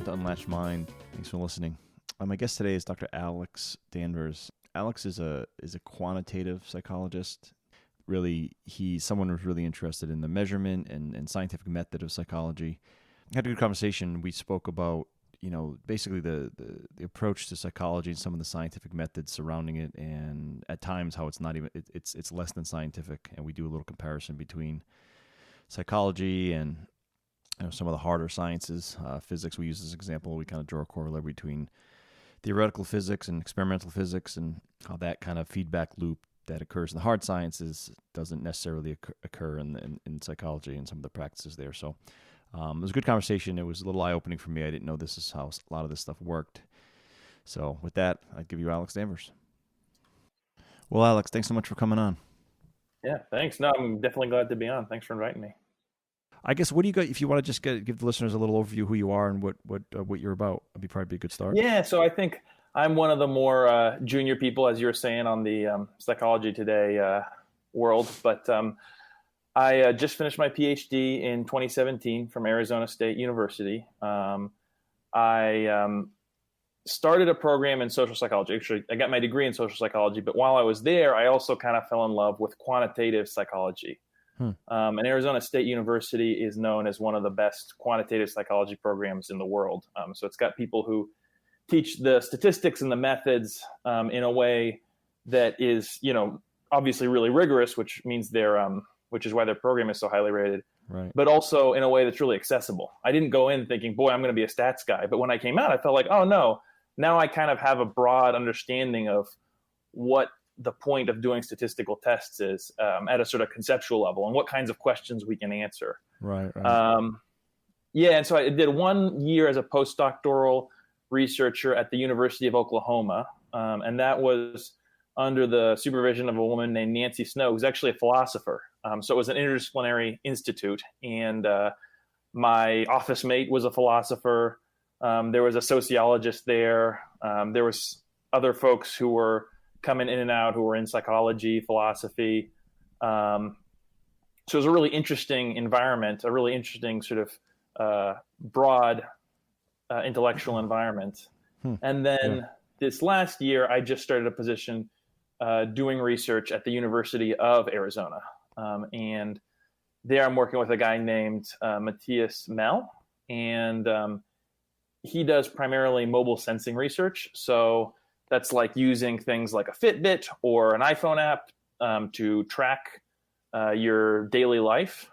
to Unlatched Mind. Thanks for listening. My guest today is Dr. Alex Danvers. Alex is a quantitative psychologist. Really, he's someone who's really interested in the measurement and scientific method of psychology. I had a good conversation. We spoke about, basically the approach to psychology and some of the scientific methods surrounding it, and at times how it's not even it's less than scientific. And we do a little comparison between psychology and some of the harder sciences. Physics we use as an example. We kind of draw a corollary between theoretical physics and experimental physics, and how that kind of feedback loop that occurs in the hard sciences doesn't necessarily occur in psychology and some of the practices there. So it was a good conversation. It was a little eye-opening for me. I didn't know this is how a lot of this stuff worked. So with that, I'd give you Alex Danvers. Well, Alex, thanks so much for coming on. Yeah, thanks. No, I'm definitely glad to be on. Thanks for inviting me. I guess, what do you got, if you want to just give the listeners a little overview who you are and what you're about, it'd probably be a good start. Yeah, so I think I'm one of the more junior people, as you were saying, on the Psychology Today world. But I just finished my Ph.D. in 2017 from Arizona State University. I started a program in social psychology. Actually, I got my degree in social psychology, but while I was there, I also kind of fell in love with quantitative psychology. And Arizona State University is known as one of the best quantitative psychology programs in the world. So it's got people who teach the statistics and the methods in a way that is, obviously really rigorous, which means which is why their program is so highly rated. Right. But also in a way that's really accessible. I didn't go in thinking, boy, I'm going to be a stats guy. But when I came out, I felt like, oh no, now I kind of have a broad understanding of what the point of doing statistical tests is at a sort of conceptual level, and what kinds of questions we can answer. Right. And so I did 1 year as a postdoctoral researcher at the University of Oklahoma, and that was under the supervision of a woman named Nancy Snow, who's actually a philosopher. So it was an interdisciplinary institute, and my office mate was a philosopher. There was a sociologist there. There was other folks who were coming in and out who were in psychology, philosophy. So it was a really interesting environment, a really interesting sort of broad intellectual environment. And then this last year, I just started a position doing research at the University of Arizona. And there I'm working with a guy named Matthias Mell, and he does primarily mobile sensing research. So that's like using things like a Fitbit or an iPhone app to track your daily life.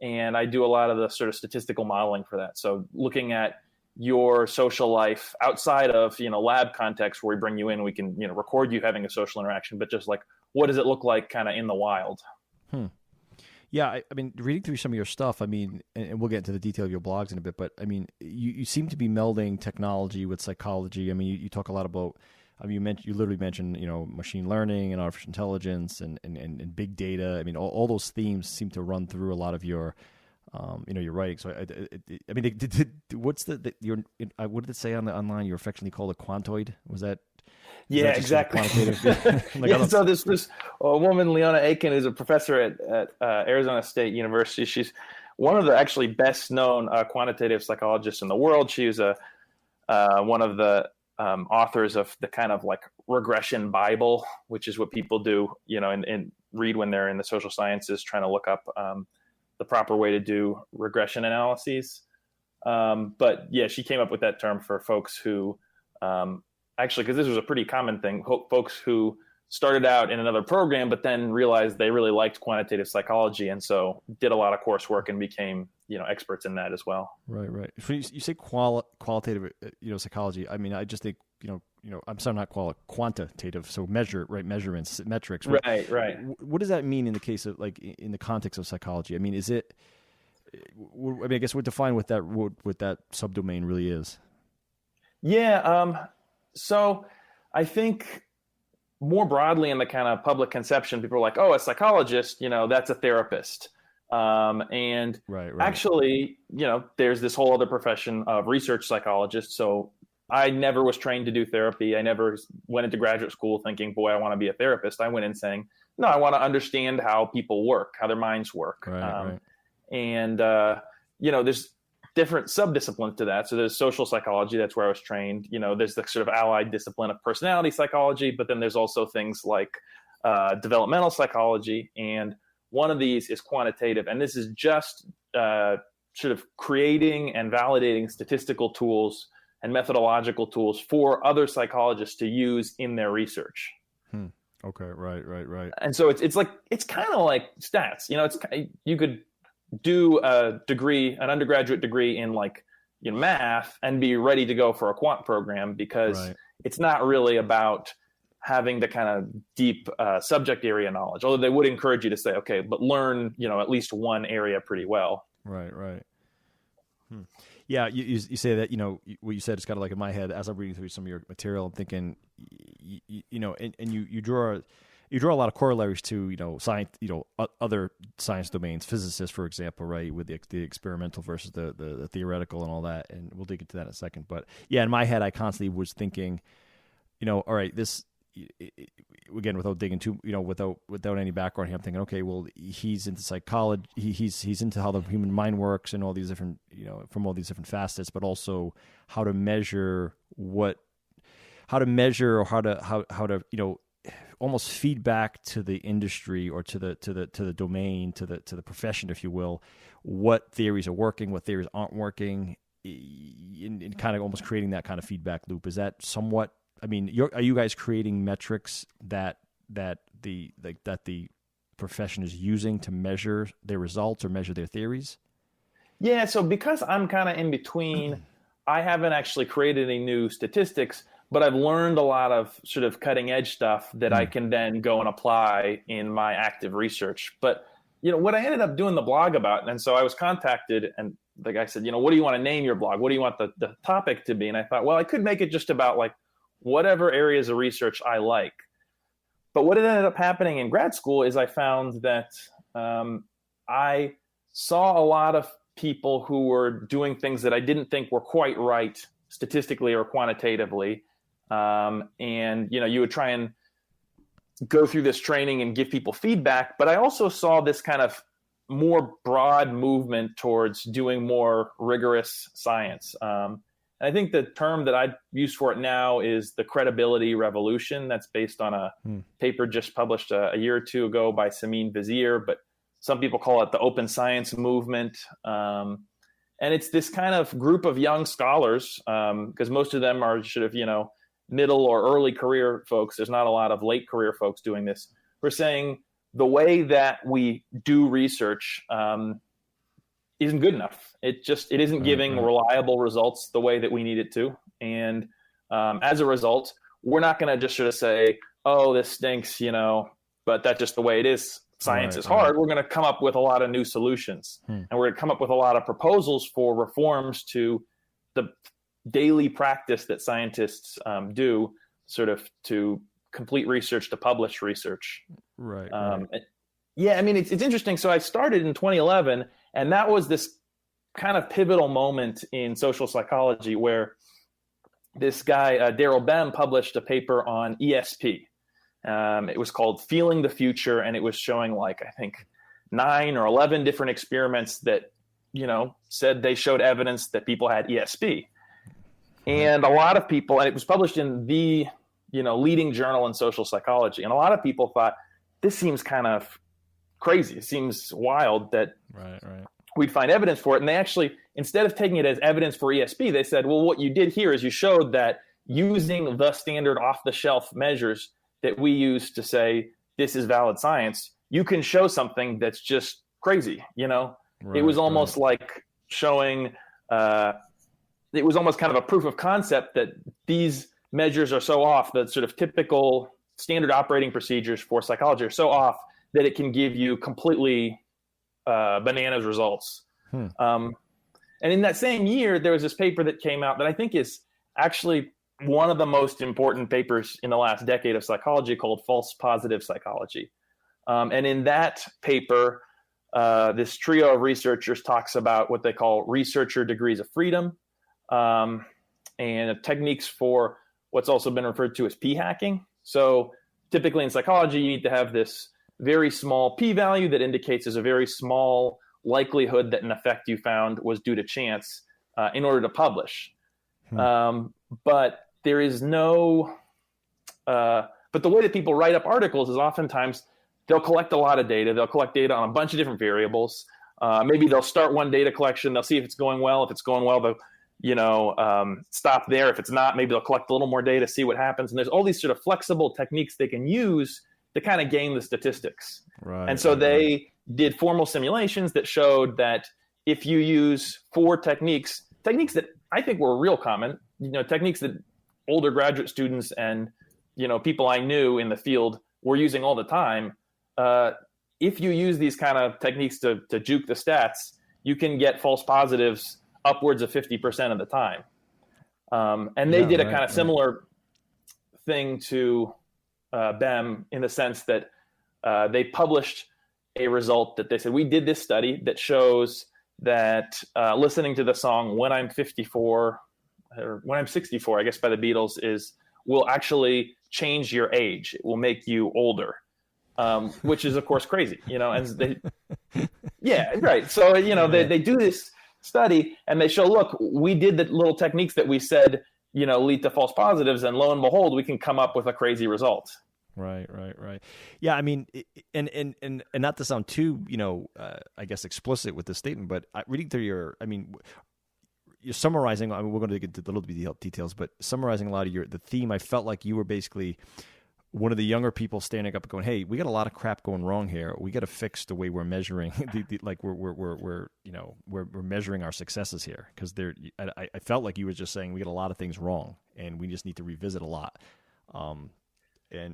And I do a lot of the sort of statistical modeling for that. So looking at your social life outside of, lab context where we bring you in, we can, record you having a social interaction, but just like, what does it look like kind of in the wild? Yeah, I mean, reading through some of your stuff, I mean, and we'll get into the detail of your blogs in a bit, but I mean, you seem to be melding technology with psychology. I mean, you talk a lot about, you literally mentioned, machine learning and artificial intelligence and big data. I mean, all those themes seem to run through a lot of your, your writing. So, I mean, what did it say on the online? You affectionately called it quantoid. Was that? Yeah, exactly. So this woman, Leona Aiken, who's a professor at Arizona State University. She's one of the actually best known quantitative psychologists in the world. She was one of the authors of the kind of like regression Bible, which is what people do, and read when they're in the social sciences trying to look up the proper way to do regression analyses. But yeah, she came up with that term for folks who actually, because this was a pretty common thing, folks who started out in another program, but then realized they really liked quantitative psychology, and so did a lot of coursework and became, experts in that as well. Right. So you say qualitative, psychology. I mean, I just think, I'm sorry, not quantitative. So measurements, metrics. Right. What does that mean in the case of, like, in the context of psychology? I mean, I guess we'll define what that subdomain really is. Yeah. So I think more broadly in the kind of public conception, people are like, oh, a psychologist, that's a therapist. And right. Actually, there's this whole other profession of research psychologists. So I never was trained to do therapy. I never went into graduate school thinking, boy, I want to be a therapist. I went in saying, no, I want to understand how people work, how their minds work. Right. And, there's different subdisciplines to that. So there's social psychology, that's where I was trained. There's the sort of allied discipline of personality psychology, but then there's also things like developmental psychology. And one of these is quantitative. And this is just sort of creating and validating statistical tools and methodological tools for other psychologists to use in their research. Okay, right. And so it's kind of like stats. You could do an undergraduate degree in math and be ready to go for a quant program, because it's not really about having the kind of deep subject area knowledge. Although they would encourage you to say, okay, but learn at least one area pretty well. Right. Yeah, you say that, what you said is kind of like in my head as I'm reading through some of your material. I'm thinking, and you draw a lot of corollaries to, science, other science domains, physicists, for example, right, with the experimental versus the theoretical and all that. And we'll dig into that in a second. But yeah, in my head, I constantly was thinking, all right, this, again, without digging too, without any background here, I'm thinking, okay, well, he's into psychology, he's into how the human mind works and all these different, from all these different facets, but also how to measure or how to almost feedback to the industry or to the domain, to the profession, if you will, what theories are working, what theories aren't working, in kind of almost creating that kind of feedback loop. Is that somewhat? I mean, are you guys creating metrics that the profession is using to measure their results or measure their theories? Yeah. So because I'm kind of in between, I haven't actually created any new statistics, but I've learned a lot of sort of cutting edge stuff that I can then go and apply in my active research. But what I ended up doing the blog about, and so I was contacted, and the guy said, what do you want to name your blog? What do you want the topic to be? And I thought, well, I could make it just about whatever areas of research I like. But what ended up happening in grad school is I found that I saw a lot of people who were doing things that I didn't think were quite right statistically or quantitatively. And you would try and go through this training and give people feedback. But I also saw this kind of more broad movement towards doing more rigorous science. And I think the term that I use for it now is the credibility revolution. That's based on a paper just published a year or two ago by Samin Vizier, but some people call it the open science movement. And it's this kind of group of young scholars, because most of them are sort of, middle or early career folks. There's not a lot of late career folks doing this. We're saying the way that we do research isn't good enough. It isn't giving reliable results the way that we need it to. And as a result, we're not going to just sort of say, oh, this stinks, but that's just the way it is. Science is hard. We're going to come up with a lot of new solutions. And we're going to come up with a lot of proposals for reforms to the daily practice that scientists do, sort of to complete research, to publish research. Right. Yeah, I mean, it's interesting. So I started in 2011, and that was this kind of pivotal moment in social psychology where this guy, Daryl Bem, published a paper on ESP. It was called Feeling the Future, and it was showing I think 9 or 11 different experiments that, said they showed evidence that people had ESP. And a lot of people, and it was published in the, leading journal in social psychology. And a lot of people thought, this seems kind of crazy. It seems wild that we'd find evidence for it. And they actually, instead of taking it as evidence for ESP, they said, well, what you did here is you showed that using the standard off-the-shelf measures that we use to say this is valid science, you can show something that's just crazy. It was almost like showing, it was almost kind of a proof of concept that these measures are so off, that sort of typical standard operating procedures for psychology are so off that it can give you completely bananas results. And in that same year, there was this paper that came out that I think is actually one of the most important papers in the last decade of psychology, called False Positive Psychology. And in that paper, this trio of researchers talks about what they call researcher degrees of freedom, and techniques for what's also been referred to as p-hacking. So typically in psychology, you need to have this very small p-value that indicates there's a very small likelihood that an effect you found was due to chance in order to publish. But there is no, but the way that people write up articles is oftentimes they'll collect a lot of data. They'll collect data on a bunch of different variables. Maybe they'll start one data collection. They'll see if it's going well. If it's going well, they'll stop there. If it's not, maybe they'll collect a little more data, see what happens. And there's all these sort of flexible techniques they can use to kind of gain the statistics. Right. And so they did formal simulations that showed that if you use 4 techniques that I think were real common, techniques that older graduate students and, people I knew in the field were using all the time. If you use these kind of techniques to juke the stats, you can get false positives upwards of 50% of the time. And they did a kind of similar thing to BEM in the sense that they published a result that they said, we did this study that shows that listening to the song When I'm 54 or When I'm 64, I guess by the Beatles, will actually change your age. It will make you older. Which is of course crazy, and they, yeah, right. So, they do this study and they show, look, we did the little techniques that we said, lead to false positives. And lo and behold, we can come up with a crazy result. Right. Yeah. I mean, and not to sound too, I guess explicit with this statement, but reading through you're summarizing, we're going to get into a little bit of details, but summarizing a lot of the theme, I felt like you were basically one of the younger people standing up and going, "Hey, we got a lot of crap going wrong here. We got to fix the way we're measuring, we're measuring our successes here." Because I felt like you were just saying we got a lot of things wrong, and we just need to revisit a lot. And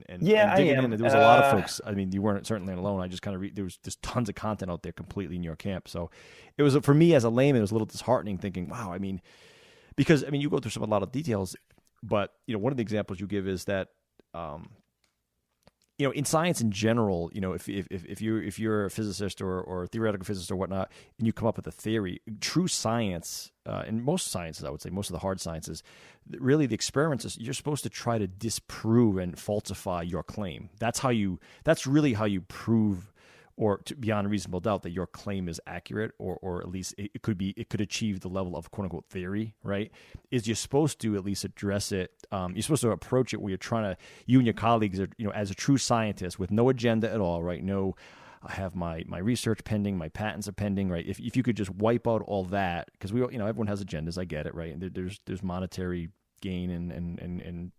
digging in, there was a lot of folks. I mean, you weren't certainly alone. I just kind of there was just tons of content out there completely in your camp. So it was, for me as a layman, it was a little disheartening thinking, wow. I mean, because you go through a lot of details, but one of the examples you give is that. In science in general, if you're a physicist or a theoretical physicist or whatnot, and you come up with a theory, true science, and most sciences, I would say, most of the hard sciences, really the experiments is you're supposed to try to disprove and falsify your claim. That's really how you prove, or to beyond a reasonable doubt, that your claim is accurate, or at least it could achieve the level of quote unquote theory, right? Is you're supposed to at least address it. You're supposed to approach it where you're trying to, you and your colleagues are, as a true scientist with no agenda at all, right? No, I have my research pending, my patents are pending, right? If you could just wipe out all that, because everyone has agendas, I get it, right? And there's monetary gain and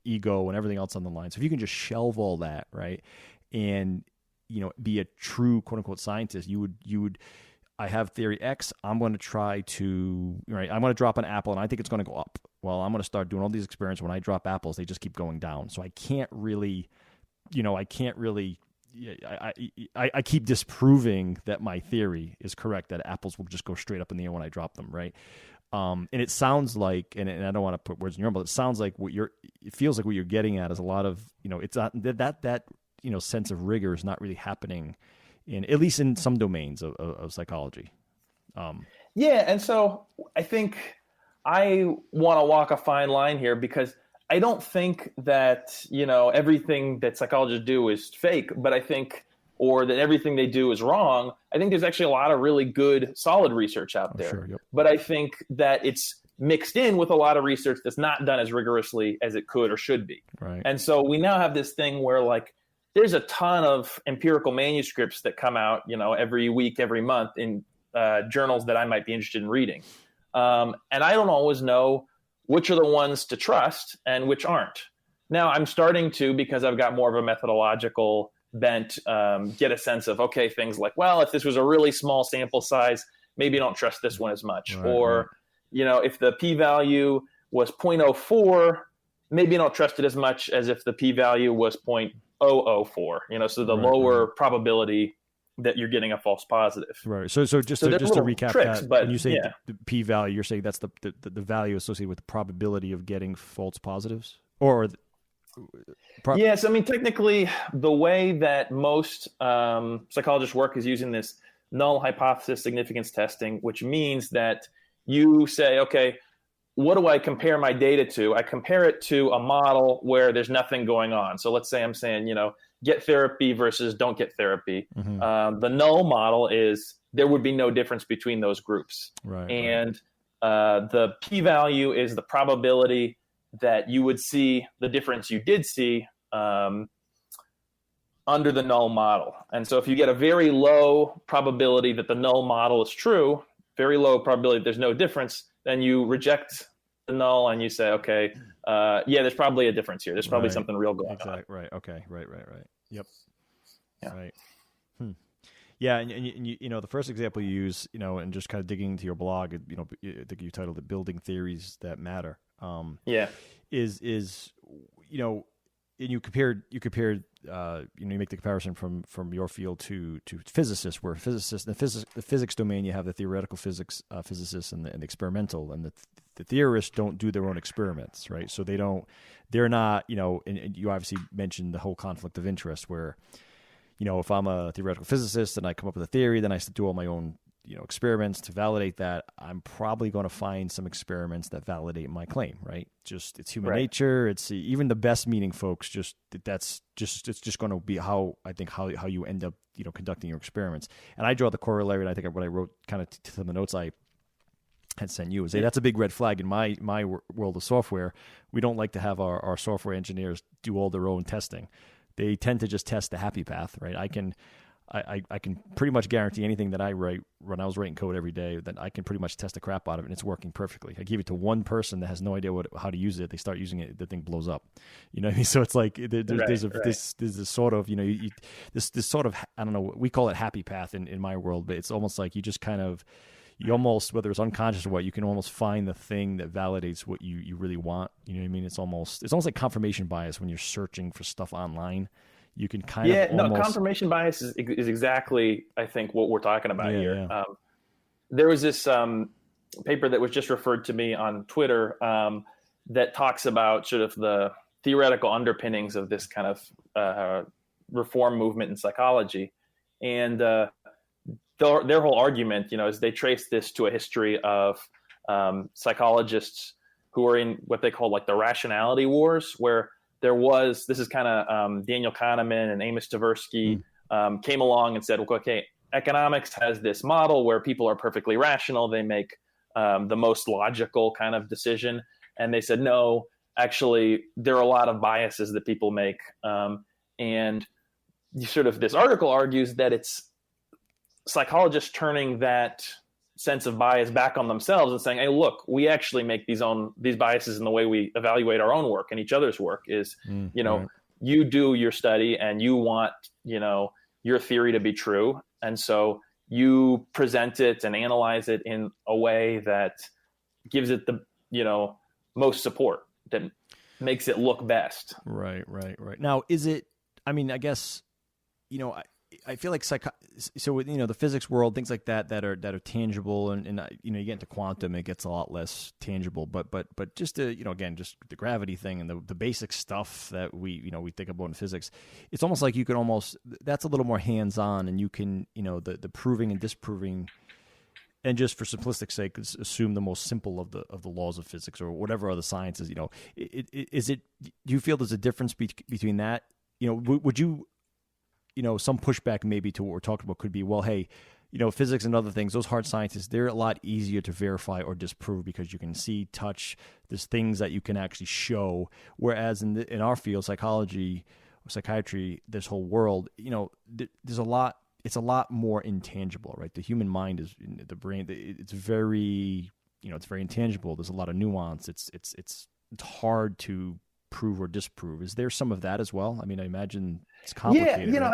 ego and everything else on the line. So if you can just shelve all that, right, and be a true quote unquote scientist, you would, I have theory X, I'm going to try to, right, I'm going to drop an apple and I think it's going to go up. Well, I'm going to start doing all these experiments. When I drop apples, they just keep going down. So I can't really, I keep disproving that my theory is correct, that apples will just go straight up in the air when I drop them, right? And it sounds like, and I don't want to put words in your mouth, but it sounds like it feels like what you're getting at is a lot of, it's not that sense of rigor is not really happening at least in some domains of psychology. Yeah. And so I think I want to walk a fine line here, because I don't think that, everything that psychologists do is fake, but I think, or that everything they do is wrong. I think there's actually a lot of really good, solid research out there. Sure, yep. But I think that it's mixed in with a lot of research that's not done as rigorously as it could or should be. Right. And so we now have this thing where there's a ton of empirical manuscripts that come out, every week, every month in journals that I might be interested in reading. And I don't always know which are the ones to trust and which aren't. Now I'm starting to, because I've got more of a methodological bent, get a sense of, okay, things like, well, if this was a really small sample size, maybe don't trust this one as much. Right, or, if the p-value was 0.04, maybe don't trust it as much as if the p-value was 0.004, so the lower probability that you're getting a false positive. Right. So just to recap tricks, that, but, when you say the p-value, you're saying that's the value associated with the probability of getting false positives? Or yes, I mean, technically, the way that most psychologists work is using this null hypothesis significance testing, which means that you say, okay, what do I compare my data to? I compare it to a model where there's nothing going on. So let's say I'm saying, get therapy versus don't get therapy. Mm-hmm. The null model is there would be no difference between those groups. Right. And the p-value is the probability that you would see the difference you did see under the null model. And so if you get a very low probability that the null model is true, very low probability that there's no difference, then you reject the null and you say, okay, there's probably a difference here. There's probably something real going on. Right. Okay. Right. Yep. Yeah. Right. Yeah. And you know, the first example you use, you know, and just kind of digging into your blog, you know, I think you titled it Building Theories That Matter. Is, you know, and you compared, you know, you make the comparison from your field to physicists, where physicists, the physics domain, you have the theoretical physics physicists and the experimental, and the theorists don't do their own experiments, right? So they're not, you know, and you obviously mentioned the whole conflict of interest where, you know, if I'm a theoretical physicist and I come up with a theory, then I do all my own, you know, experiments to validate that. I'm probably going to find some experiments that validate my claim, right? Just it's human nature. It's even the best meaning folks. It's just going to be how you end up, you know, conducting your experiments. And I draw the corollary. And I think what I wrote kind of to the notes I had sent you is that's a big red flag in my world of software. We don't like to have our software engineers do all their own testing. They tend to just test the happy path, right? I can pretty much guarantee anything that I write when I was writing code every day that I can pretty much test the crap out of it and it's working perfectly. I give it to one person that has no idea how to use it. They start using it, the thing blows up. You know what I mean? So it's like there's this sort of, you know, this sort of, I don't know, we call it happy path in my world, but it's almost like you just kind of, you almost, whether it's unconscious or what, you can almost find the thing that validates what you really want. You know what I mean? It's almost like confirmation bias when you're searching for stuff online. You can kind of almost... confirmation bias is exactly, I think, what we're talking about here. Yeah. There was this paper that was just referred to me on Twitter that talks about sort of the theoretical underpinnings of this kind of reform movement in psychology. And their whole argument, you know, is they trace this to a history of psychologists who are in what they call like the rationality wars, where this is kind of Daniel Kahneman and Amos Tversky came along and said, okay, economics has this model where people are perfectly rational. They make the most logical kind of decision. And they said, no, actually, there are a lot of biases that people make. And this article argues that it's psychologists turning that sense of bias back on themselves and saying, hey, look, we actually make these biases in the way we evaluate our own work and each other's work is, you do your study and you want, you know, your theory to be true. And so you present it and analyze it in a way that gives it the, you know, most support, that makes it look best. Right. Now, I guess, you know, I feel like so you know, the physics world, things like that are tangible, and you know, you get into quantum, it gets a lot less tangible. But just you know, again, just the gravity thing and the basic stuff that we think about in physics, it's almost like you can that's a little more hands on, and you can, you know, the proving and disproving, and just for simplistic sake, assume the most simple of the laws of physics or whatever other sciences. You know, do you feel there's a difference between that? You know, would you? You know, some pushback maybe to what we're talking about could be, well, hey, you know, physics and other things, those hard sciences, they're a lot easier to verify or disprove because you can see, touch, there's things that you can actually show. Whereas in our field, psychology or psychiatry, this whole world, you know, it's a lot more intangible, right? The human mind is, the brain, it's very, you know, it's very intangible. There's a lot of nuance. It's hard to prove or disprove. Is there some of that as well? I mean, I imagine it's complicated. Yeah, you know, right?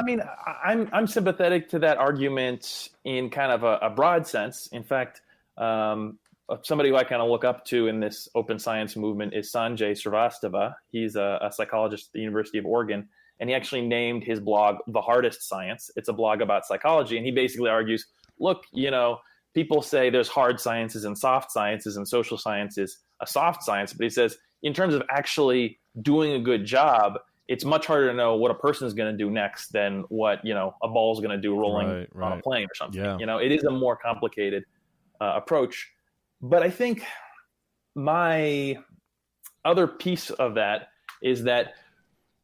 I mean, I'm sympathetic to that argument in kind of a broad sense. In fact, somebody who I kind of look up to in this open science movement is Sanjay Srivastava. He's a psychologist at the University of Oregon, and he actually named his blog The Hardest Science. It's a blog about psychology, and he basically argues, look, you know, people say there's hard sciences and soft sciences, and social science is a soft science, but he says, in terms of actually doing a good job, it's much harder to know what a person is going to do next than what, you know, a ball is going to do rolling on a plane or something. Yeah. You know, it is a more complicated approach. But I think my other piece of that is that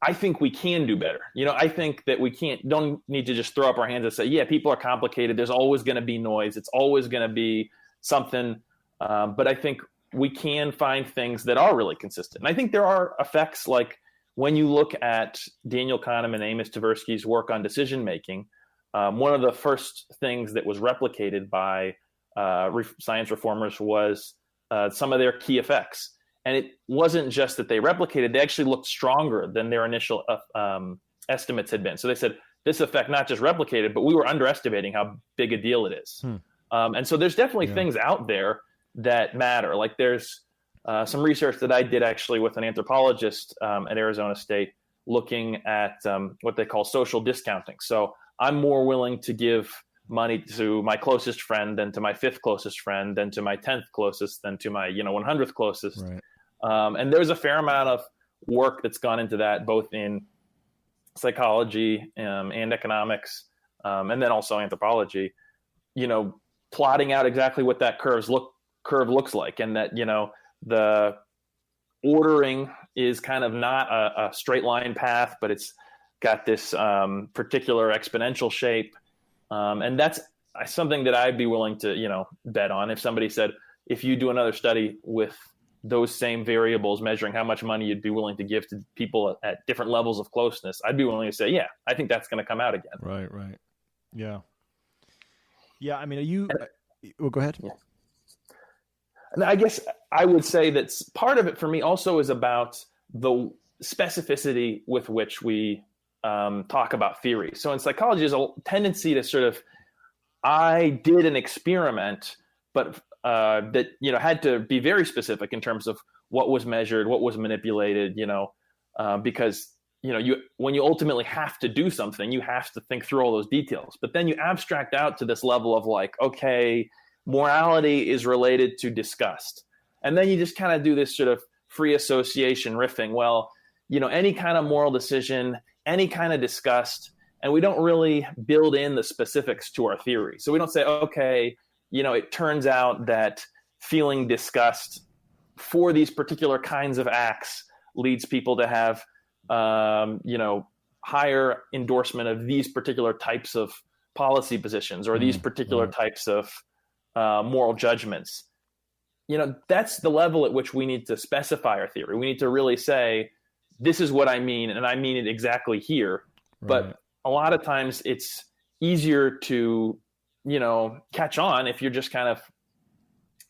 I think we can do better. I think that we don't need to just throw up our hands and say, yeah, people are complicated. There's always going to be noise. It's always going to be something. But I think we can find things that are really consistent. And I think there are effects, like when you look at Daniel Kahneman and Amos Tversky's work on decision making, one of the first things that was replicated by science reformers was some of their key effects. And it wasn't just that they replicated, they actually looked stronger than their initial estimates had been. So they said this effect not just replicated, but we were underestimating how big a deal it is. And so there's definitely things out there that matter. Like there's some research that I did actually with an anthropologist at Arizona State looking at what they call social discounting. So I'm more willing to give money to my closest friend than to my fifth closest friend, than to my 10th closest, than to my 100th closest. Right. And there's a fair amount of work that's gone into that, both in psychology and economics, and then also anthropology, plotting out exactly what that curve looks like. And that, the ordering is kind of not a straight line path, but it's got this particular exponential shape. And that's something that I'd be willing to, bet on. If somebody said, if you do another study with those same variables, measuring how much money you'd be willing to give to people at different levels of closeness, I'd be willing to say, yeah, I think that's going to come out again. Right. Yeah. Yeah. I mean, well, go ahead. Yeah. And I guess I would say that part of it for me also is about the specificity with which we talk about theory. So in psychology, there's a tendency to sort of, I did an experiment, but that had to be very specific in terms of what was measured, what was manipulated, because when you ultimately have to do something, you have to think through all those details. But then you abstract out to this level of like, okay, morality is related to disgust, and then you just kind of do this sort of free association riffing. Well, any kind of moral decision, any kind of disgust, and we don't really build in the specifics to our theory. So we don't say, okay, it turns out that feeling disgust for these particular kinds of acts leads people to have, higher endorsement of these particular types of policy positions or these particular types of moral judgments. That's the level at which we need to specify our theory. We need to really say, this is what I mean, and I mean it exactly here. Right. But a lot of times it's easier to catch on if you're just kind of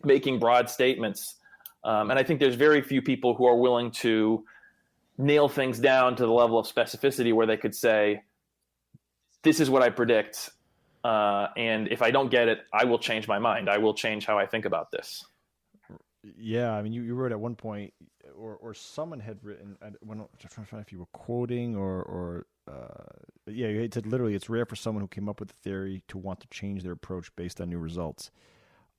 making broad statements. And I think there's very few people who are willing to nail things down to the level of specificity where they could say, this is what I predict. And if I don't get it, I will change my mind. I will change how I think about this. Yeah. I mean, you wrote at one point, or someone had written, I'm trying to find if you were quoting you said literally, it's rare for someone who came up with a theory to want to change their approach based on new results.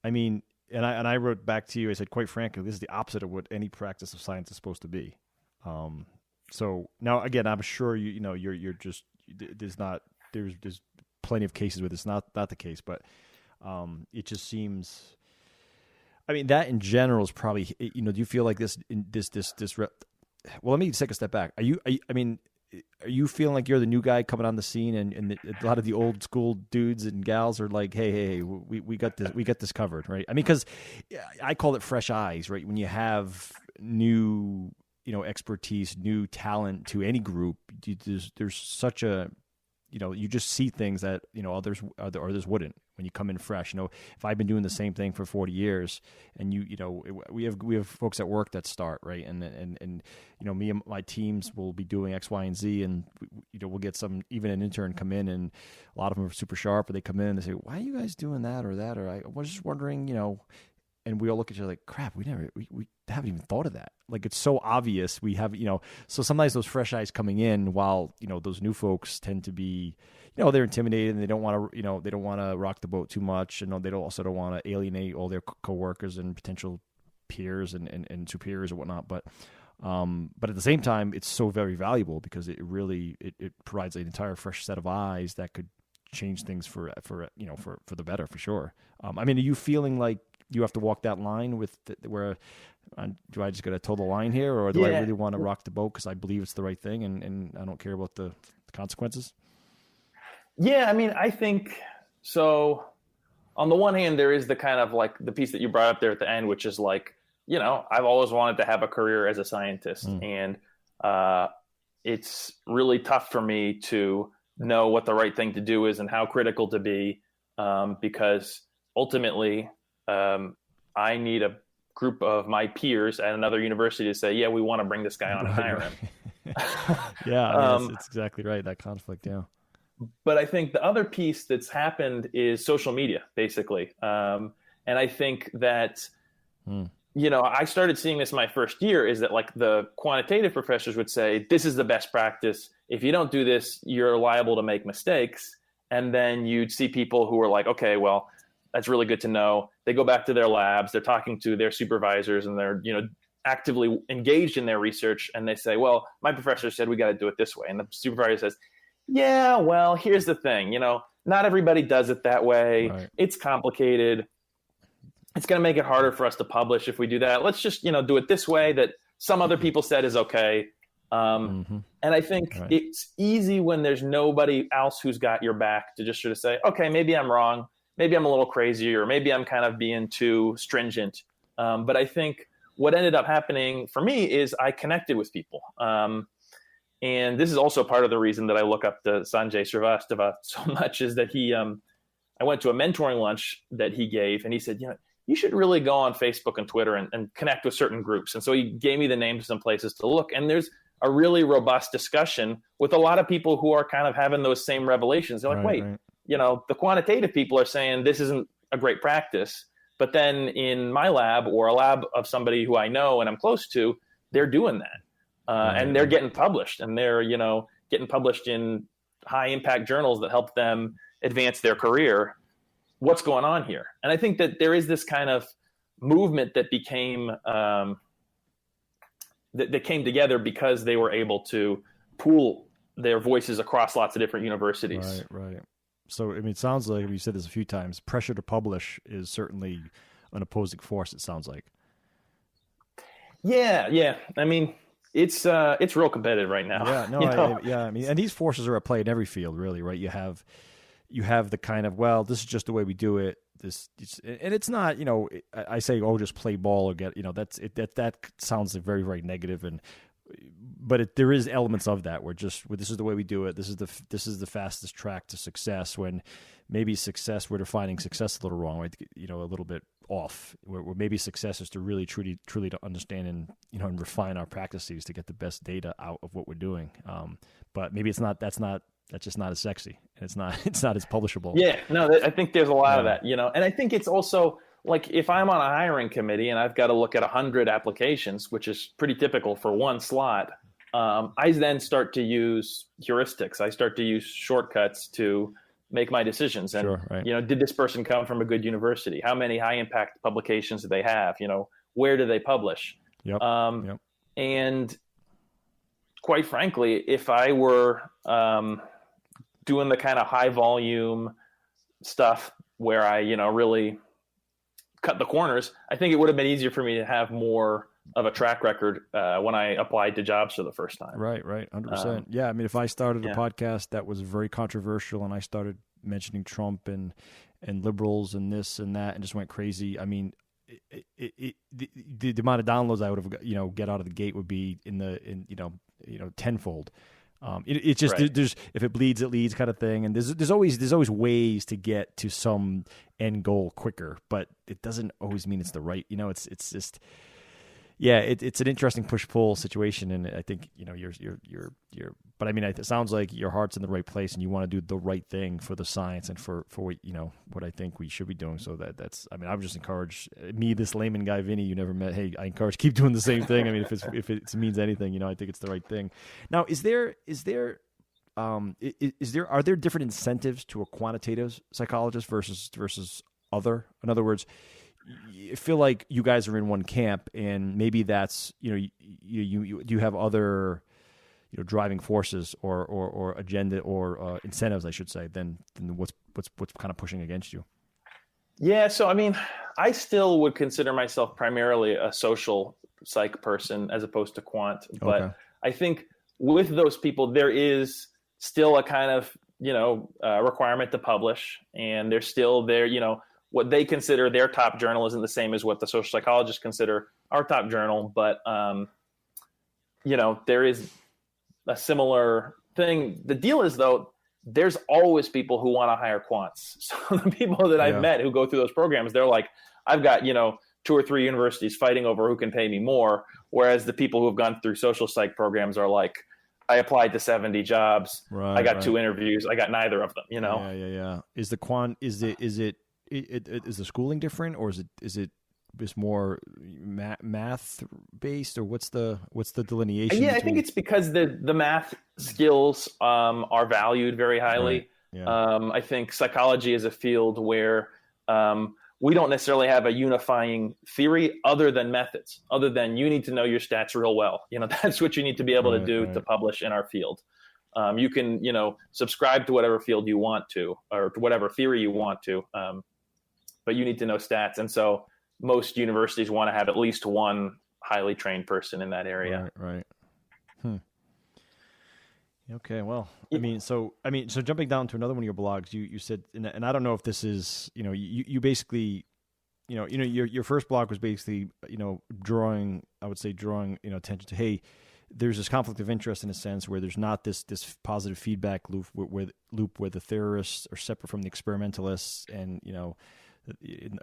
I mean, and I wrote back to you, I said, quite frankly, this is the opposite of what any practice of science is supposed to be. So now again, I'm sure you're just, there's plenty of cases where it's not the case, but it just seems, I mean, that in general is probably, do you feel like well, let me take a step back. Are you feeling like you're the new guy coming on the scene, and a lot of the old school dudes and gals are like, hey, we got this covered, right? I mean, because I call it fresh eyes, right? When you have new, expertise, new talent to any group, there's such a, you just see things that, others wouldn't when you come in fresh. If I've been doing the same thing for 40 years and we have folks at work that start, right. And me and my teams will be doing X, Y, and Z, and we'll get even an intern come in, and a lot of them are super sharp, but they come in and they say, why are you guys doing that or that? Or I was just wondering, and we all look at each other like, crap, we haven't even thought of that. Like, it's so obvious we have, so sometimes those fresh eyes coming in, while, those new folks tend to be, they're intimidated and they don't want to rock the boat too much. And they also don't want to alienate all their coworkers and potential peers and superiors or whatnot. But at the same time, it's so very valuable because it really, it provides an entire fresh set of eyes that could change things for the better, for sure. I mean, are you feeling like you have to walk that line with where do I just got to toe the line here, or do I really want to rock the boat because I believe it's the right thing and I don't care about the consequences? Yeah, I mean, I think so. On the one hand, there is the kind of like the piece that you brought up there at the end, which is like, I've always wanted to have a career as a scientist, and it's really tough for me to know what the right thing to do is and how critical to be, because ultimately I need a group of my peers at another university to say, yeah, we want to bring this guy on and hire him. Yeah, I mean, that's exactly right. That conflict, yeah. But I think the other piece that's happened is social media, basically. And I think that, I started seeing this my first year, is that like the quantitative professors would say, this is the best practice. If you don't do this, you're liable to make mistakes. And then you'd see people who were like, okay, well, that's really good to know. They go back to their labs, they're talking to their supervisors, and they're, actively engaged in their research. And they say, well, my professor said we got to do it this way. And the supervisor says, yeah, well, here's the thing, not everybody does it that way. Right. It's complicated. It's going to make it harder for us to publish if we do that. Let's just, do it this way that some other people said is okay. And I think it's easy when there's nobody else who's got your back to just sort of say, okay, maybe I'm wrong. Maybe I'm a little crazy, or maybe I'm kind of being too stringent. But I think what ended up happening for me is I connected with people. And this is also part of the reason that I look up to Sanjay Srivastava so much, is that I went to a mentoring lunch that he gave, and he said, you should really go on Facebook and Twitter and connect with certain groups. And so he gave me the names of some places to look. And there's a really robust discussion with a lot of people who are kind of having those same revelations. They're like, the quantitative people are saying this isn't a great practice. But then in my lab, or a lab of somebody who I know and I'm close to, they're doing that. And they're getting published, and they're, getting published in high impact journals that help them advance their career. What's going on here? And I think that there is this kind of movement that became, that came together because they were able to pool their voices across lots of different universities. Right. So, I mean, it sounds like, you said this a few times, pressure to publish is certainly an opposing force, it sounds like. Yeah. I mean, it's real competitive right now. Yeah, I mean, and these forces are at play in every field, really, right? You have the kind of, well, this is just the way we do it. And it's not, I say, just play ball or get, that sounds very, very negative, but there is elements of that where this is the way we do it. This is the fastest track to success. When maybe we're defining success a little wrong, right? A little bit off. Where maybe success is to really, truly to understand and refine our practices to get the best data out of what we're doing. But maybe it's not. That's just not as sexy, and it's not as publishable. Yeah, no, I think there's a lot of that, and I think it's also like if I'm on a hiring committee and I've got to look at 100 applications, which is pretty typical for one slot, I then start to use heuristics. I start to use shortcuts to make my decisions. And, did this person come from a good university? How many high impact publications do they have? Where do they publish? Yep. And quite frankly, if I were doing the kind of high volume stuff where I, really cut the corners, I think it would have been easier for me to have more of a track record when I applied to jobs for the first time. Right. 100%. Yeah. I mean, if I started a podcast that was very controversial and I started mentioning Trump and liberals and this and that and just went crazy, I mean, the amount of downloads I would have, get out of the gate would be in tenfold. It's just there's if it bleeds, it leads kind of thing, and there's always ways to get to some end goal quicker, but it doesn't always mean it's the right. It's just it's an interesting push-pull situation, and I think you're. But I mean, it sounds like your heart's in the right place, and you want to do the right thing for the science and for what what I think we should be doing. So that's. I mean, I would just encourage me, this layman guy, Vinny, you never met. Hey, I encourage keep doing the same thing. I mean, if it means anything, I think it's the right thing. Now, are there different incentives to a quantitative psychologist versus other? In other words, I feel like you guys are in one camp, and maybe that's you have other driving forces or agenda or incentives, I should say, than what's kind of pushing against you. Yeah. So, I mean, I still would consider myself primarily a social psych person as opposed to quant. But Okay. I think with those people, there is still a kind of, requirement to publish. And they're still there, what they consider their top journal isn't the same as what the social psychologists consider our top journal. But, there is a similar thing. The deal is, though, there's always people who want to hire quants. So the people that I've met who go through those programs, they're like, I've got, 2 or 3 universities fighting over who can pay me more. Whereas the people who have gone through social psych programs are like, I applied to 70 jobs. Right, I got 2 interviews. I got neither of them, Yeah. Is the quant, is the schooling different, or is it more math based, or what's the delineation? Yeah, I think it's because the math skills are valued very highly. Right. Yeah. I think psychology is a field where we don't necessarily have a unifying theory other than methods, other than you need to know your stats real well. That's what you need to be able to do to publish in our field. You can, subscribe to whatever field you want to, or to whatever theory you want to, but you need to know stats. And so most universities want to have at least one highly trained person in that area. Right. Okay. Well, so jumping down to another one of your blogs, you said, and I don't know if this is, you basically, your first blog was basically, drawing attention to, hey, there's this conflict of interest in a sense where there's not this positive feedback loop where the theorists are separate from the experimentalists, and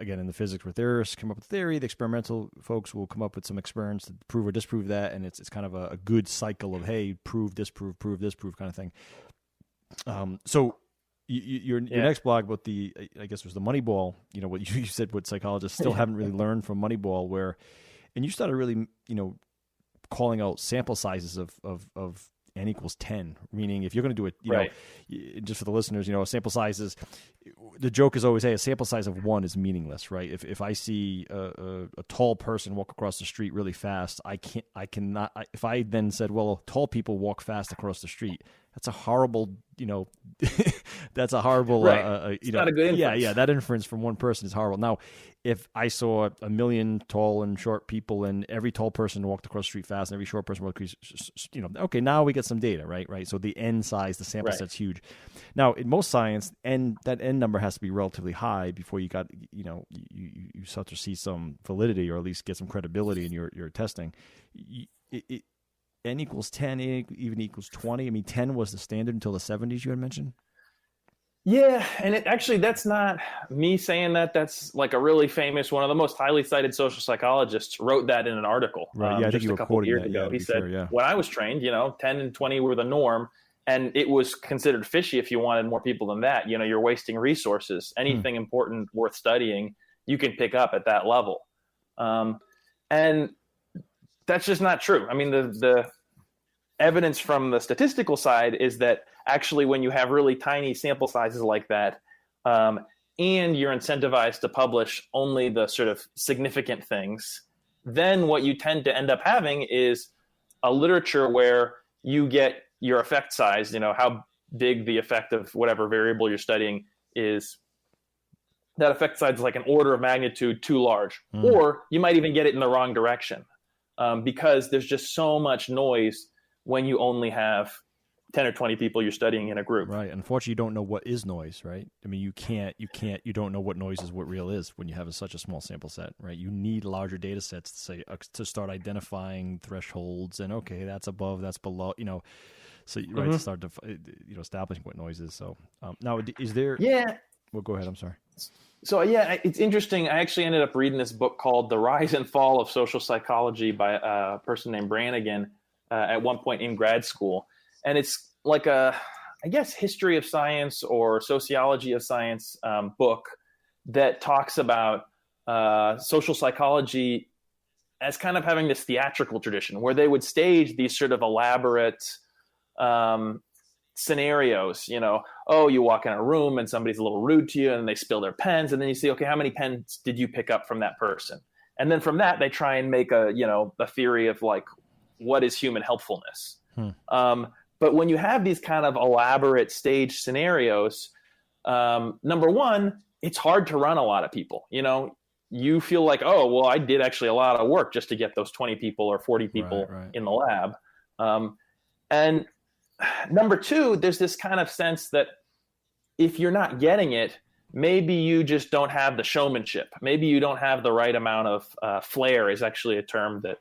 again, in the physics where theorists come up with theory, the experimental folks will come up with some experiments to prove or disprove that, and it's kind of a good cycle of, hey, prove, disprove, prove, disprove kind of thing. So your next blog about I guess it was the Moneyball, what you said, what psychologists still haven't really learned from Moneyball, and you started really, calling out sample sizes of n equals 10, meaning if you're going to do it, just for the listeners, a sample size is, the joke is always, hey, a sample size of 1 is meaningless, right? If I see a tall person walk across the street really fast, if I then said, well, tall people walk fast across the street, that's a horrible, that's a horrible, it's not a good inference. Yeah, that inference from one person is horrible. Now, if I saw a million tall and short people, and every tall person walked across the street fast, and every short person walked, okay, now we get some data, right? So the n size, the sample set's huge. Now, in most science, that n number has to be relatively high before you got, you start to see some validity, or at least get some credibility in your testing. N equals 10, even equals 20. I mean, 10 was the standard until the 70s, you had mentioned? Yeah, and that's not me saying that. That's like a really famous, one of the most highly cited social psychologists wrote that in an article. Right. Yeah, I think just you a were couple of years ago. He said, when I was trained, 10 and 20 were the norm, and it was considered fishy if you wanted more people than that. You're wasting resources. Anything important worth studying, you can pick up at that level. And that's just not true. I mean, the evidence from the statistical side is that actually when you have really tiny sample sizes like that, and you're incentivized to publish only the sort of significant things, then what you tend to end up having is a literature where you get your effect size, how big the effect of whatever variable you're studying is. That effect size is like an order of magnitude too large, or you might even get it in the wrong direction, because there's just so much noise when you only have 10 or 20 people you're studying in a group. Right. Unfortunately, you don't know what is noise, right? I mean, you don't know what noise is, what real is when you have such a small sample set, right? You need larger data sets to start identifying thresholds and, okay, that's above, that's below, so to start to, establishing what noise is. So now is there, well, go ahead. I'm sorry. So it's interesting. I actually ended up reading this book called The Rise and Fall of Social Psychology by a person named Brannigan at one point in grad school. And it's like I guess, history of science or sociology of science book that talks about social psychology as kind of having this theatrical tradition where they would stage these sort of elaborate scenarios, you walk in a room and somebody's a little rude to you and they spill their pens, and then you see, okay, how many pens did you pick up from that person? And then from that, they try and make a theory of like, what is human helpfulness? But when you have these kind of elaborate stage scenarios, number one, it's hard to run a lot of people. You feel like, oh, well, I did actually a lot of work just to get those 20 people or 40 people in the lab. And number two, there's this kind of sense that if you're not getting it, maybe you just don't have the showmanship. Maybe you don't have the right amount of flair is actually a term that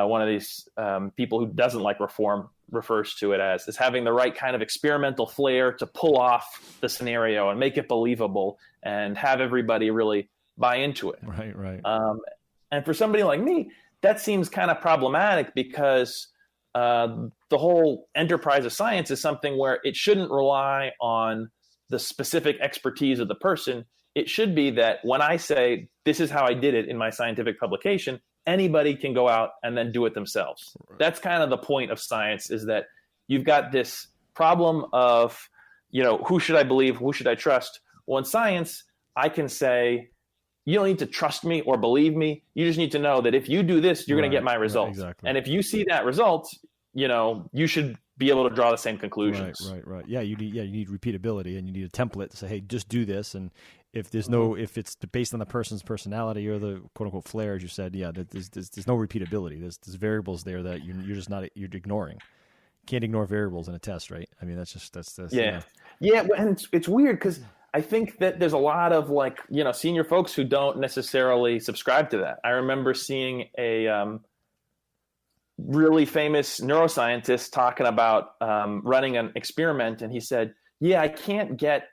one of these people who doesn't like reform refers to it as, is having the right kind of experimental flair to pull off the scenario and make it believable and have everybody really buy into it. Right. And for somebody like me, that seems kind of problematic because the whole enterprise of science is something where it shouldn't rely on the specific expertise of the person. It should be that when I say, this is how I did it in my scientific publication, anybody can go out and then do it themselves. Right. That's kind of the point of science, is that you've got this problem of, who should I believe? Who should I trust? Well, in science, I can say, you don't need to trust me or believe me. You just need to know that if you do this, you're going to get my result. Exactly. And if you see that result, you should be able to draw the same conclusions. Right. Yeah, you need repeatability, and you need a template to say, hey, just do this. And if if it's based on the person's personality or the quote unquote flair, as you said, there's no repeatability. There's variables there that you're ignoring. You can't ignore variables in a test, right? I mean, that's yeah. And it's weird because I think that there's a lot of senior folks who don't necessarily subscribe to that. I remember seeing a really famous neuroscientist talking about running an experiment, and he said, I can't get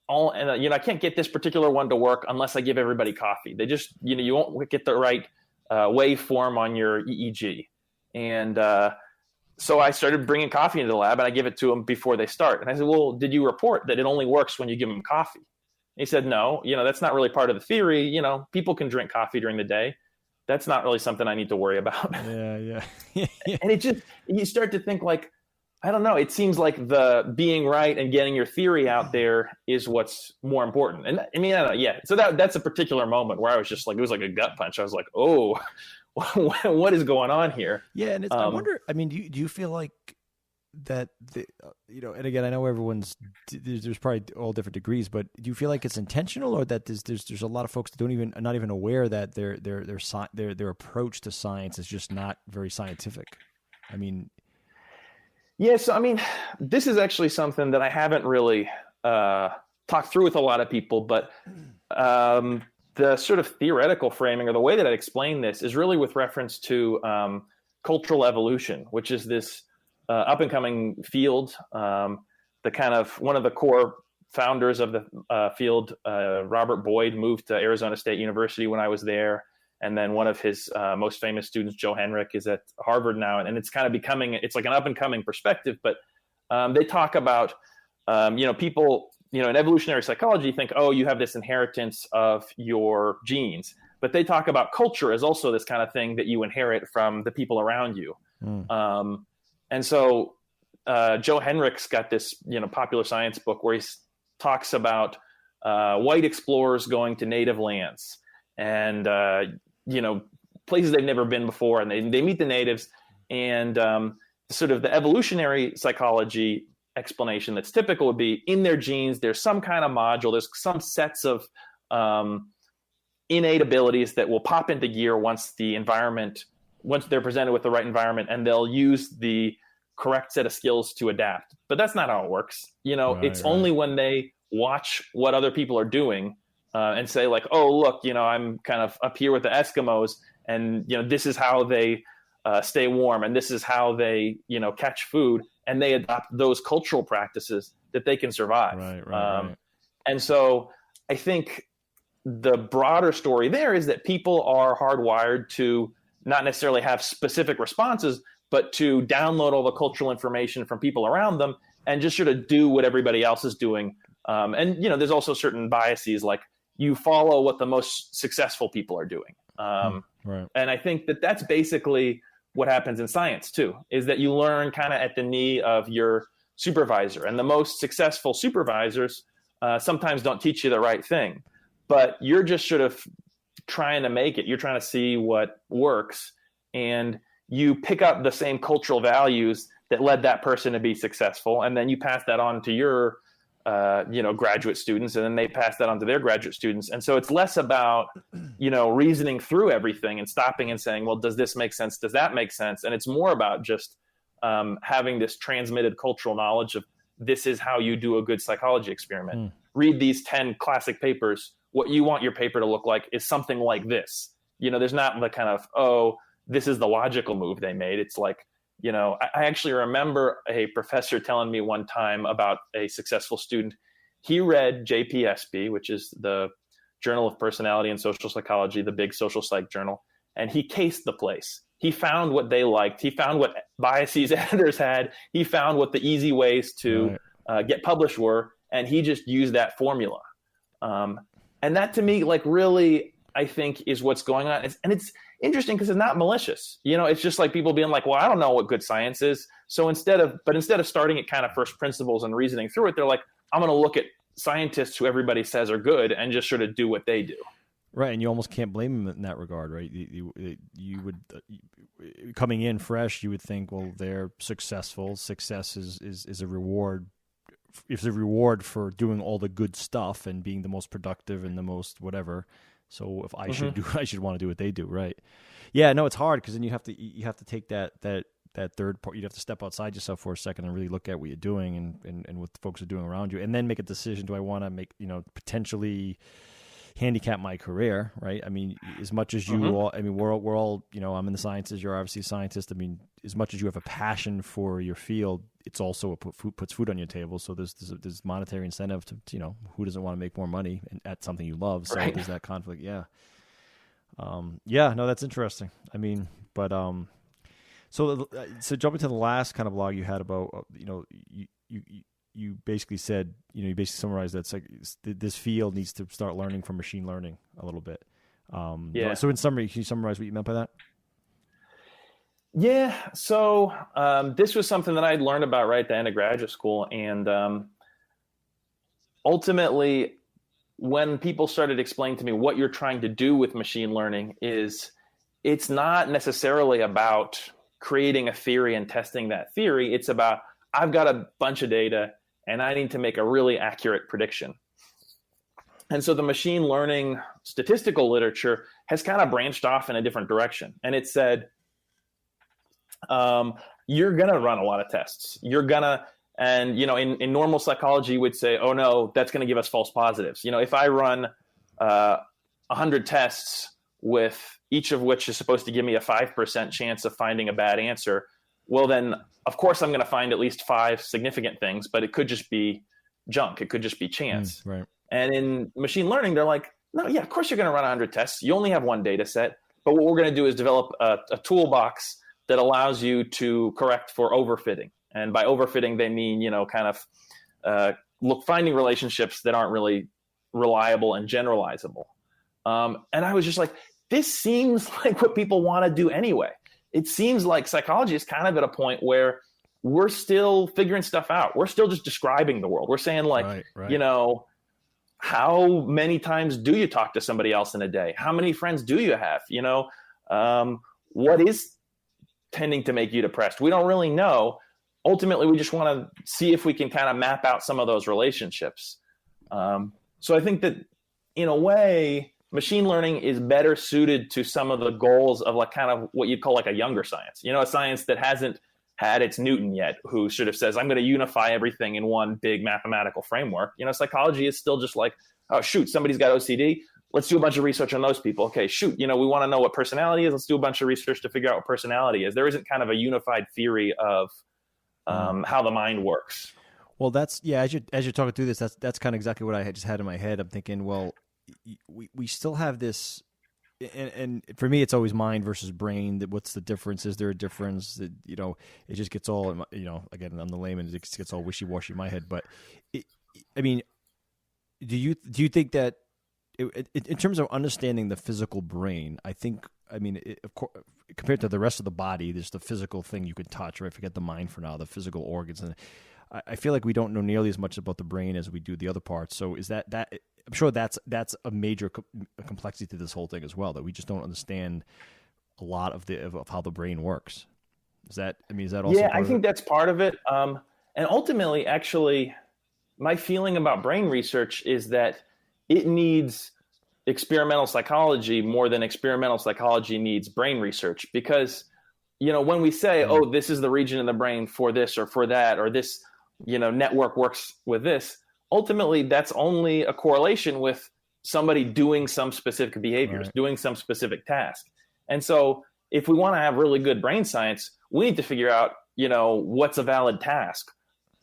I can't get this particular one to work unless I give everybody coffee. They just, you won't get the right waveform on your EEG. And so I started bringing coffee into the lab, and I give it to them before they start. And I said, well, did you report that it only works when you give them coffee? And he said, no, that's not really part of the theory. People can drink coffee during the day. That's not really something I need to worry about. Yeah. And you start to think I don't know. It seems like the being right and getting your theory out there is what's more important. And I mean, I don't know. Yeah. So that's a particular moment where I was just it was like a gut punch. I was like, oh, what is going on here? Yeah. And I wonder, I mean, do you feel like that, and again, I know there's probably all different degrees, but do you feel like it's intentional, or that there's a lot of folks that are not even aware that their approach to science is just not very scientific? I mean, yeah, so I mean, this is actually something that I haven't really talked through with a lot of people, but the sort of theoretical framing, or the way that I'd explain this, is really with reference to cultural evolution, which is this up-and-coming field. The kind of one of the core founders of the field, Robert Boyd, moved to Arizona State University when I was there. And then one of his most famous students, Joe Henrich, is at Harvard now. And it's kind of it's like an up and coming perspective. But they talk about, people, in evolutionary psychology think, oh, you have this inheritance of your genes. But they talk about culture as also this kind of thing that you inherit from the people around you. And so Joe Henrich's got this, popular science book where he talks about white explorers going to native lands and, places they've never been before, and they meet the natives, and sort of the evolutionary psychology explanation that's typical would be, in their genes, there's some kind of module, there's some sets of innate abilities that will pop into gear once they're presented with the right environment, and they'll use the correct set of skills to adapt. But that's not how it works. It's only when they watch what other people are doing and say oh, look, I'm kind of up here with the Eskimos, and, this is how they stay warm, and this is how they, catch food, and they adopt those cultural practices that they can survive. Right. And so I think the broader story there is that people are hardwired to not necessarily have specific responses, but to download all the cultural information from people around them and just sort of do what everybody else is doing. And, there's also certain biases, like you follow what the most successful people are doing. Right. And I think that that's basically what happens in science too, is that you learn kind of at the knee of your supervisor, and the most successful supervisors sometimes don't teach you the right thing, but you're just sort of trying to make it. You're trying to see what works. And you pick up the same cultural values that led that person to be successful, and then you pass that on to your graduate students, and then they pass that on to their graduate students. And so it's less about, reasoning through everything and stopping and saying, well, does this make sense? Does that make sense? And it's more about just having this transmitted cultural knowledge of this is how you do a good psychology experiment. Read these 10 classic papers. What you want your paper to look like is something like this. There's not the kind of, oh, this is the logical move they made. It's like, I actually remember a professor telling me one time about a successful student. He read JPSP, which is the Journal of Personality and Social Psychology, the big social psych journal, and he cased the place. He found what they liked. He found what biases editors had. He found what the easy ways to get published were, and he just used that formula. And that to me, like, really, I think is what's going on. And it's interesting because it's not malicious. It's just like people being like, well, I don't know what good science is. So instead of starting at kind of first principles and reasoning through it, they're like, I'm going to look at scientists who everybody says are good and just sort of do what they do. Right, and you almost can't blame them in that regard, right? You would, coming in fresh, you would think, well, they're successful. Success is a reward. It's a reward for doing all the good stuff and being the most productive and the most whatever. So if I I should want to do what they do, right? Yeah, no, it's hard because then you have to take that third part. You have to step outside yourself for a second and really look at what you're doing and what the folks are doing around you, and then make a decision. Do I want to make potentially handicap my career, right? I mean, as much as you all, I mean, we're all, I'm in the sciences, you're obviously a scientist. I mean, as much as you have a passion for your field, it's also puts food on your table. So there's monetary incentive to, who doesn't want to make more money at something you love? So there's that conflict. Yeah. No, that's interesting. I mean, but, so jumping to the last kind of blog you had about, you basically said, you basically summarized that it's like this field needs to start learning from machine learning a little bit. So in summary, can you summarize what you meant by that? Yeah. So this was something that I'd learned about right at the end of graduate school. And ultimately, when people started explaining to me what you're trying to do with machine learning it's not necessarily about creating a theory and testing that theory. It's about, I've got a bunch of data and I need to make a really accurate prediction. And so the machine learning statistical literature has kind of branched off in a different direction. And it said, you're going to run a lot of tests. And in normal psychology, we'd say, oh no, that's going to give us false positives. If I run 100 tests with each of which is supposed to give me a 5% chance of finding a bad answer, well, then, of course, I'm going to find at least 5 significant things, but it could just be junk. It could just be chance. Right. And in machine learning, they're like, no, yeah, of course you're going to run 100 tests. You only have one data set. But what we're going to do is develop a toolbox that allows you to correct for overfitting. And by overfitting, they mean, finding relationships that aren't really reliable and generalizable. And I was just like, this seems like what people want to do anyway. It seems like psychology is kind of at a point where we're still figuring stuff out. We're still just describing the world. We're saying like, right. How many times do you talk to somebody else in a day? How many friends do you have? What is tending to make you depressed? We don't really know. Ultimately, we just want to see if we can kind of map out some of those relationships. So I think that in a way, machine learning is better suited to some of the goals of like kind of what you'd call like a younger science, a science that hasn't had its Newton yet, who sort of says, I'm going to unify everything in one big mathematical framework. Psychology is still just like, oh, shoot, somebody's got OCD. Let's do a bunch of research on those people. Okay, shoot, we want to know what personality is. Let's do a bunch of research to figure out what personality is. There isn't kind of a unified theory of how the mind works. Well, as you're talking through this, that's kind of exactly what I just had in my head. I'm thinking, well, we still have this, and for me, it's always mind versus brain. What's the difference? Is there a difference? That it just gets all, again, I'm the layman. It just gets all wishy-washy in my head. But do you think that in terms of understanding the physical brain, of course, compared to the rest of the body, there's the physical thing you can touch, right? Forget the mind for now, the physical organs. And I feel like we don't know nearly as much about the brain as we do the other parts. So is that I'm sure that's a major complexity to this whole thing as well, that we just don't understand a lot of how the brain works. Is that also? Yeah, I think that's part of it. And ultimately, actually, my feeling about brain research is that it needs experimental psychology more than experimental psychology needs brain research. Because, when we say, oh, this is the region in the brain for this or for that, or this, network works with this, ultimately, that's only a correlation with somebody doing some specific behaviors, doing some specific task. And so if we want to have really good brain science, we need to figure out, what's a valid task?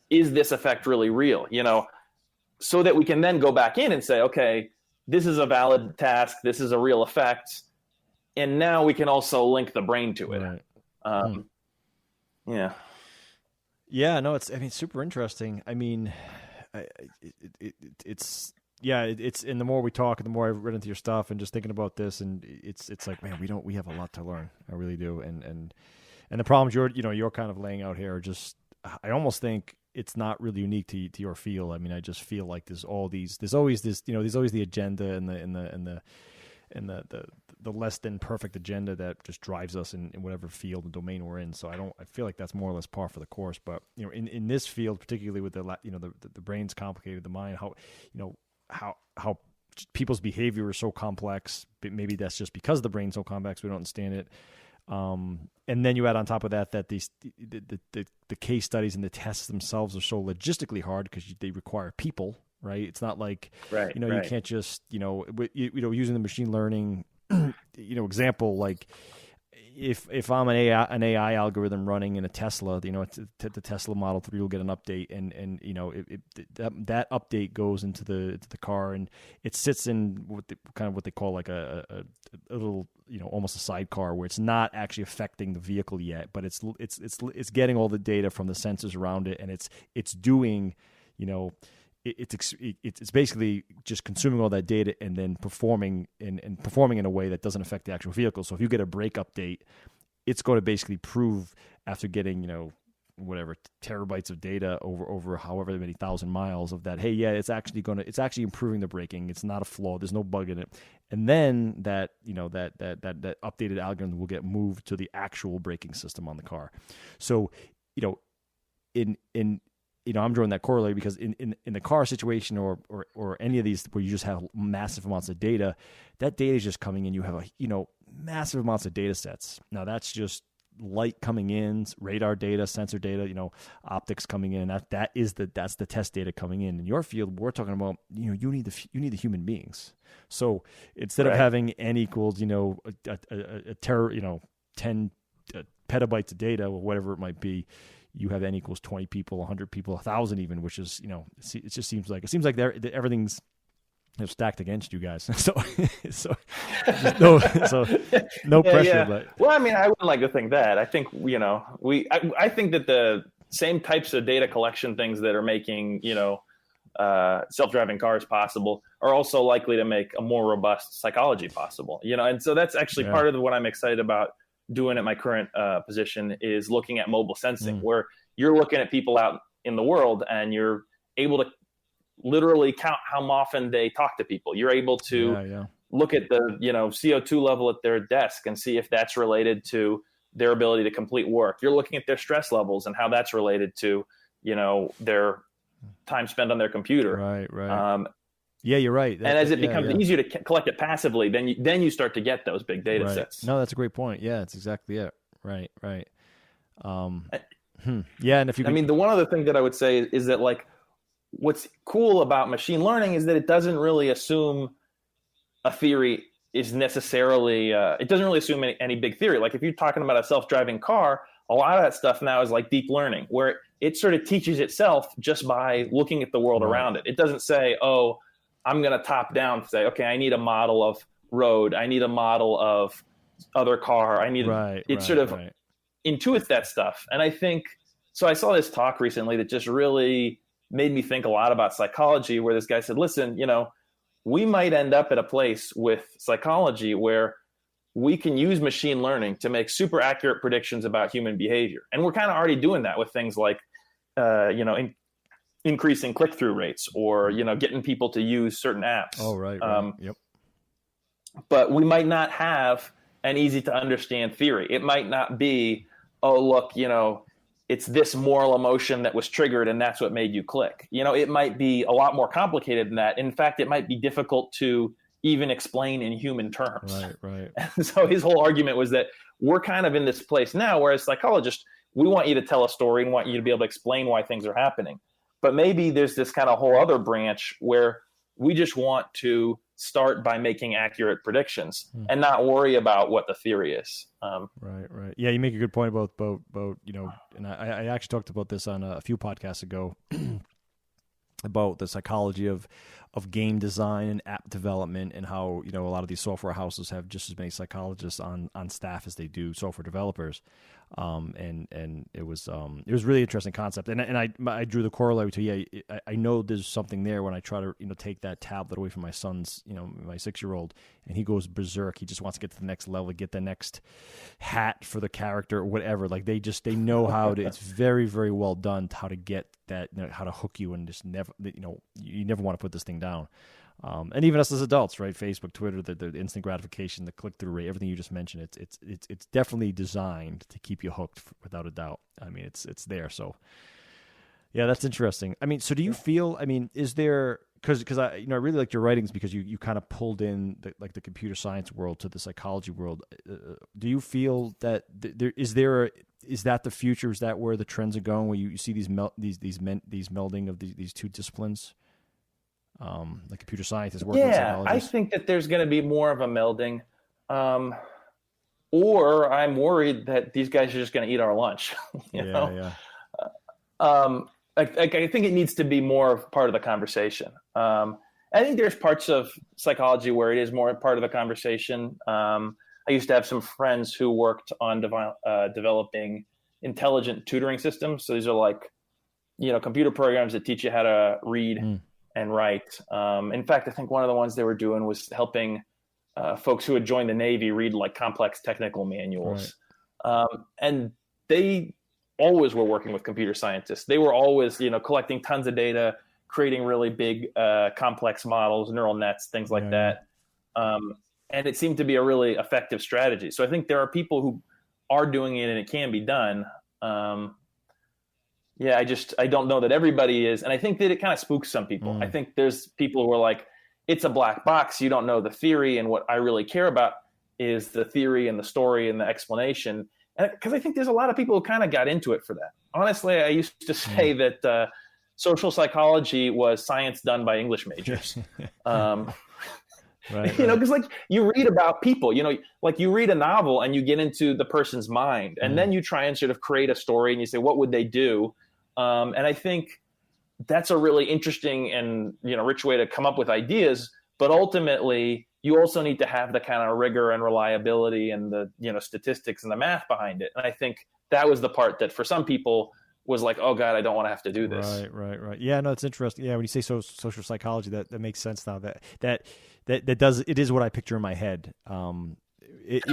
Is this effect really real? So that we can then go back in and say, okay, this is a valid task. This is a real effect. And now we can also link the brain to it. Right. Yeah. Yeah, no, it's super interesting. It's and the more we talk and the more I've read into your stuff and just thinking about this, and it's like, man, we have a lot to learn. I really do. And the problems you're kind of laying out here are just, I almost think it's not really unique to your field. I just feel like there's always the agenda and the less than perfect agenda that just drives us in whatever field and domain we're in. So I feel like that's more or less par for the course. But in this field, particularly with the brain's complicated, the mind, how people's behavior is so complex. But maybe that's just because the brain's so complex we don't understand it. And then you add on top of that the case studies and the tests themselves are so logistically hard because they require people. Right. It's not like, you can't just, using the machine learning, example, like if I'm an AI algorithm running in a Tesla, the Tesla Model 3 will get an update and that update goes into the car and it sits in what they call like a little, almost a sidecar where it's not actually affecting the vehicle yet, but it's getting all the data from the sensors around it and it's doing, it's basically just consuming all that data and then performing in a way that doesn't affect the actual vehicle. So if you get a brake update, it's going to basically prove after getting, whatever terabytes of data over however many thousand miles of that, hey, yeah, it's actually improving the braking. It's not a flaw. There's no bug in it. And then that updated algorithm will get moved to the actual braking system on the car. So, I'm drawing that corollary because in the car situation or any of these where you just have massive amounts of data, that data is just coming in. You have massive amounts of data sets. Now that's just light coming in, radar data, sensor data, optics coming in. That's the test data coming in. In your field, we're talking about you need the human beings. So instead of having n equals a 10 petabytes of data or whatever it might be, you have n equals 20 people, 100 people, 1,000 even, which is, it just seems like everything's stacked against you guys. so no pressure. Yeah. But well, I wouldn't like to think that. I think, I think that the same types of data collection things that are making, self-driving cars possible are also likely to make a more robust psychology possible, and so that's actually part of what I'm excited about doing at my current position is looking at mobile sensing, where you're looking at people out in the world and you're able to literally count how often they talk to people. You're able to look at the CO2 level at their desk and see if that's related to their ability to complete work. You're looking at their stress levels and how that's related to their time spent on their computer. Right. Yeah, you're right. And as it becomes easier to collect it passively, then you start to get those big data sets. No, that's a great point. Yeah, that's exactly it. Right. Yeah, and if you the one other thing that I would say is that, like, what's cool about machine learning is that it doesn't really assume a theory is necessarily it doesn't really assume any big theory. Like if you're talking about a self-driving car, a lot of that stuff now is like deep learning, where it sort of teaches itself just by looking at the world around it. It doesn't say, oh, I'm going to top down say, okay, I need a model of road. I need a model of other car. I need intuits that stuff. And I think, so I saw this talk recently that just really made me think a lot about psychology, where this guy said, listen, we might end up at a place with psychology where we can use machine learning to make super accurate predictions about human behavior. And we're kind of already doing that with things like, increasing click-through rates or, getting people to use certain apps. Oh, right. Yep. But we might not have and easy to understand theory. It might not be, oh, look, it's this moral emotion that was triggered and that's what made you click. It might be a lot more complicated than that. In fact, it might be difficult to even explain in human terms. Right. And so his whole argument was that we're kind of in this place now where as psychologists, we want you to tell a story and want you to be able to explain why things are happening. But maybe there's this kind of whole other branch where we just want to start by making accurate predictions and not worry about what the theory is. Right. Yeah, you make a good point about and I actually talked about this on a few podcasts ago about the psychology of game design and app development, and how a lot of these software houses have just as many psychologists on staff as they do software developers. And it was really interesting concept, and I drew the corollary to I know there's something there when I try to take that tablet away from my son's my 6-year-old, and he goes berserk. He just wants to get to the next level, get the next hat for the character or whatever. Like they know how to. It's very, very well done how to get that, how to hook you and just never you never want to put this thing down. And even us as adults, right? Facebook, Twitter, the instant gratification, the click-through rate, everything you just mentioned, it's definitely designed to keep you hooked without a doubt. I mean, it's there. So, yeah, that's interesting. I mean, so do you feel? I mean, is there? Because I really liked your writings because you kind of pulled in the computer science world to the psychology world. Do you feel that is that the future? Is that where the trends are going? Where you see these melding of these two disciplines? Like computer scientists working with psychologists? I think that there's going to be more of a melding, or I'm worried that these guys are just going to eat our lunch. I think it needs to be more of part of the conversation. I think there's parts of psychology where it is more part of the conversation. I used to have some friends who worked on developing intelligent tutoring systems. So these are like, computer programs that teach you how to read and write. In fact, I think one of the ones they were doing was helping folks who had joined the Navy read like complex technical manuals. Right. And they always were working with computer scientists. They were always, collecting tons of data, creating really big, complex models, neural nets, things like that. And it seemed to be a really effective strategy. So I think there are people who are doing it and it can be done. I don't know that everybody is. And I think that it kind of spooks some people. I think there's people who are like, it's a black box. You don't know the theory. And what I really care about is the theory and the story and the explanation. And because I think there's a lot of people who kind of got into it for that. Honestly, I used to say that social psychology was science done by English majors. Because like you read about people, like you read a novel and you get into the person's mind, and then you try and sort of create a story and you say, what would they do? And I think that's a really interesting and, rich way to come up with ideas. But ultimately, you also need to have the kind of rigor and reliability and the, statistics and the math behind it. And I think that was the part that for some people was like, oh God, I don't want to have to do this. Right. Yeah, no, it's interesting. Yeah, when you say social psychology, that makes sense now. It is what I picture in my head. It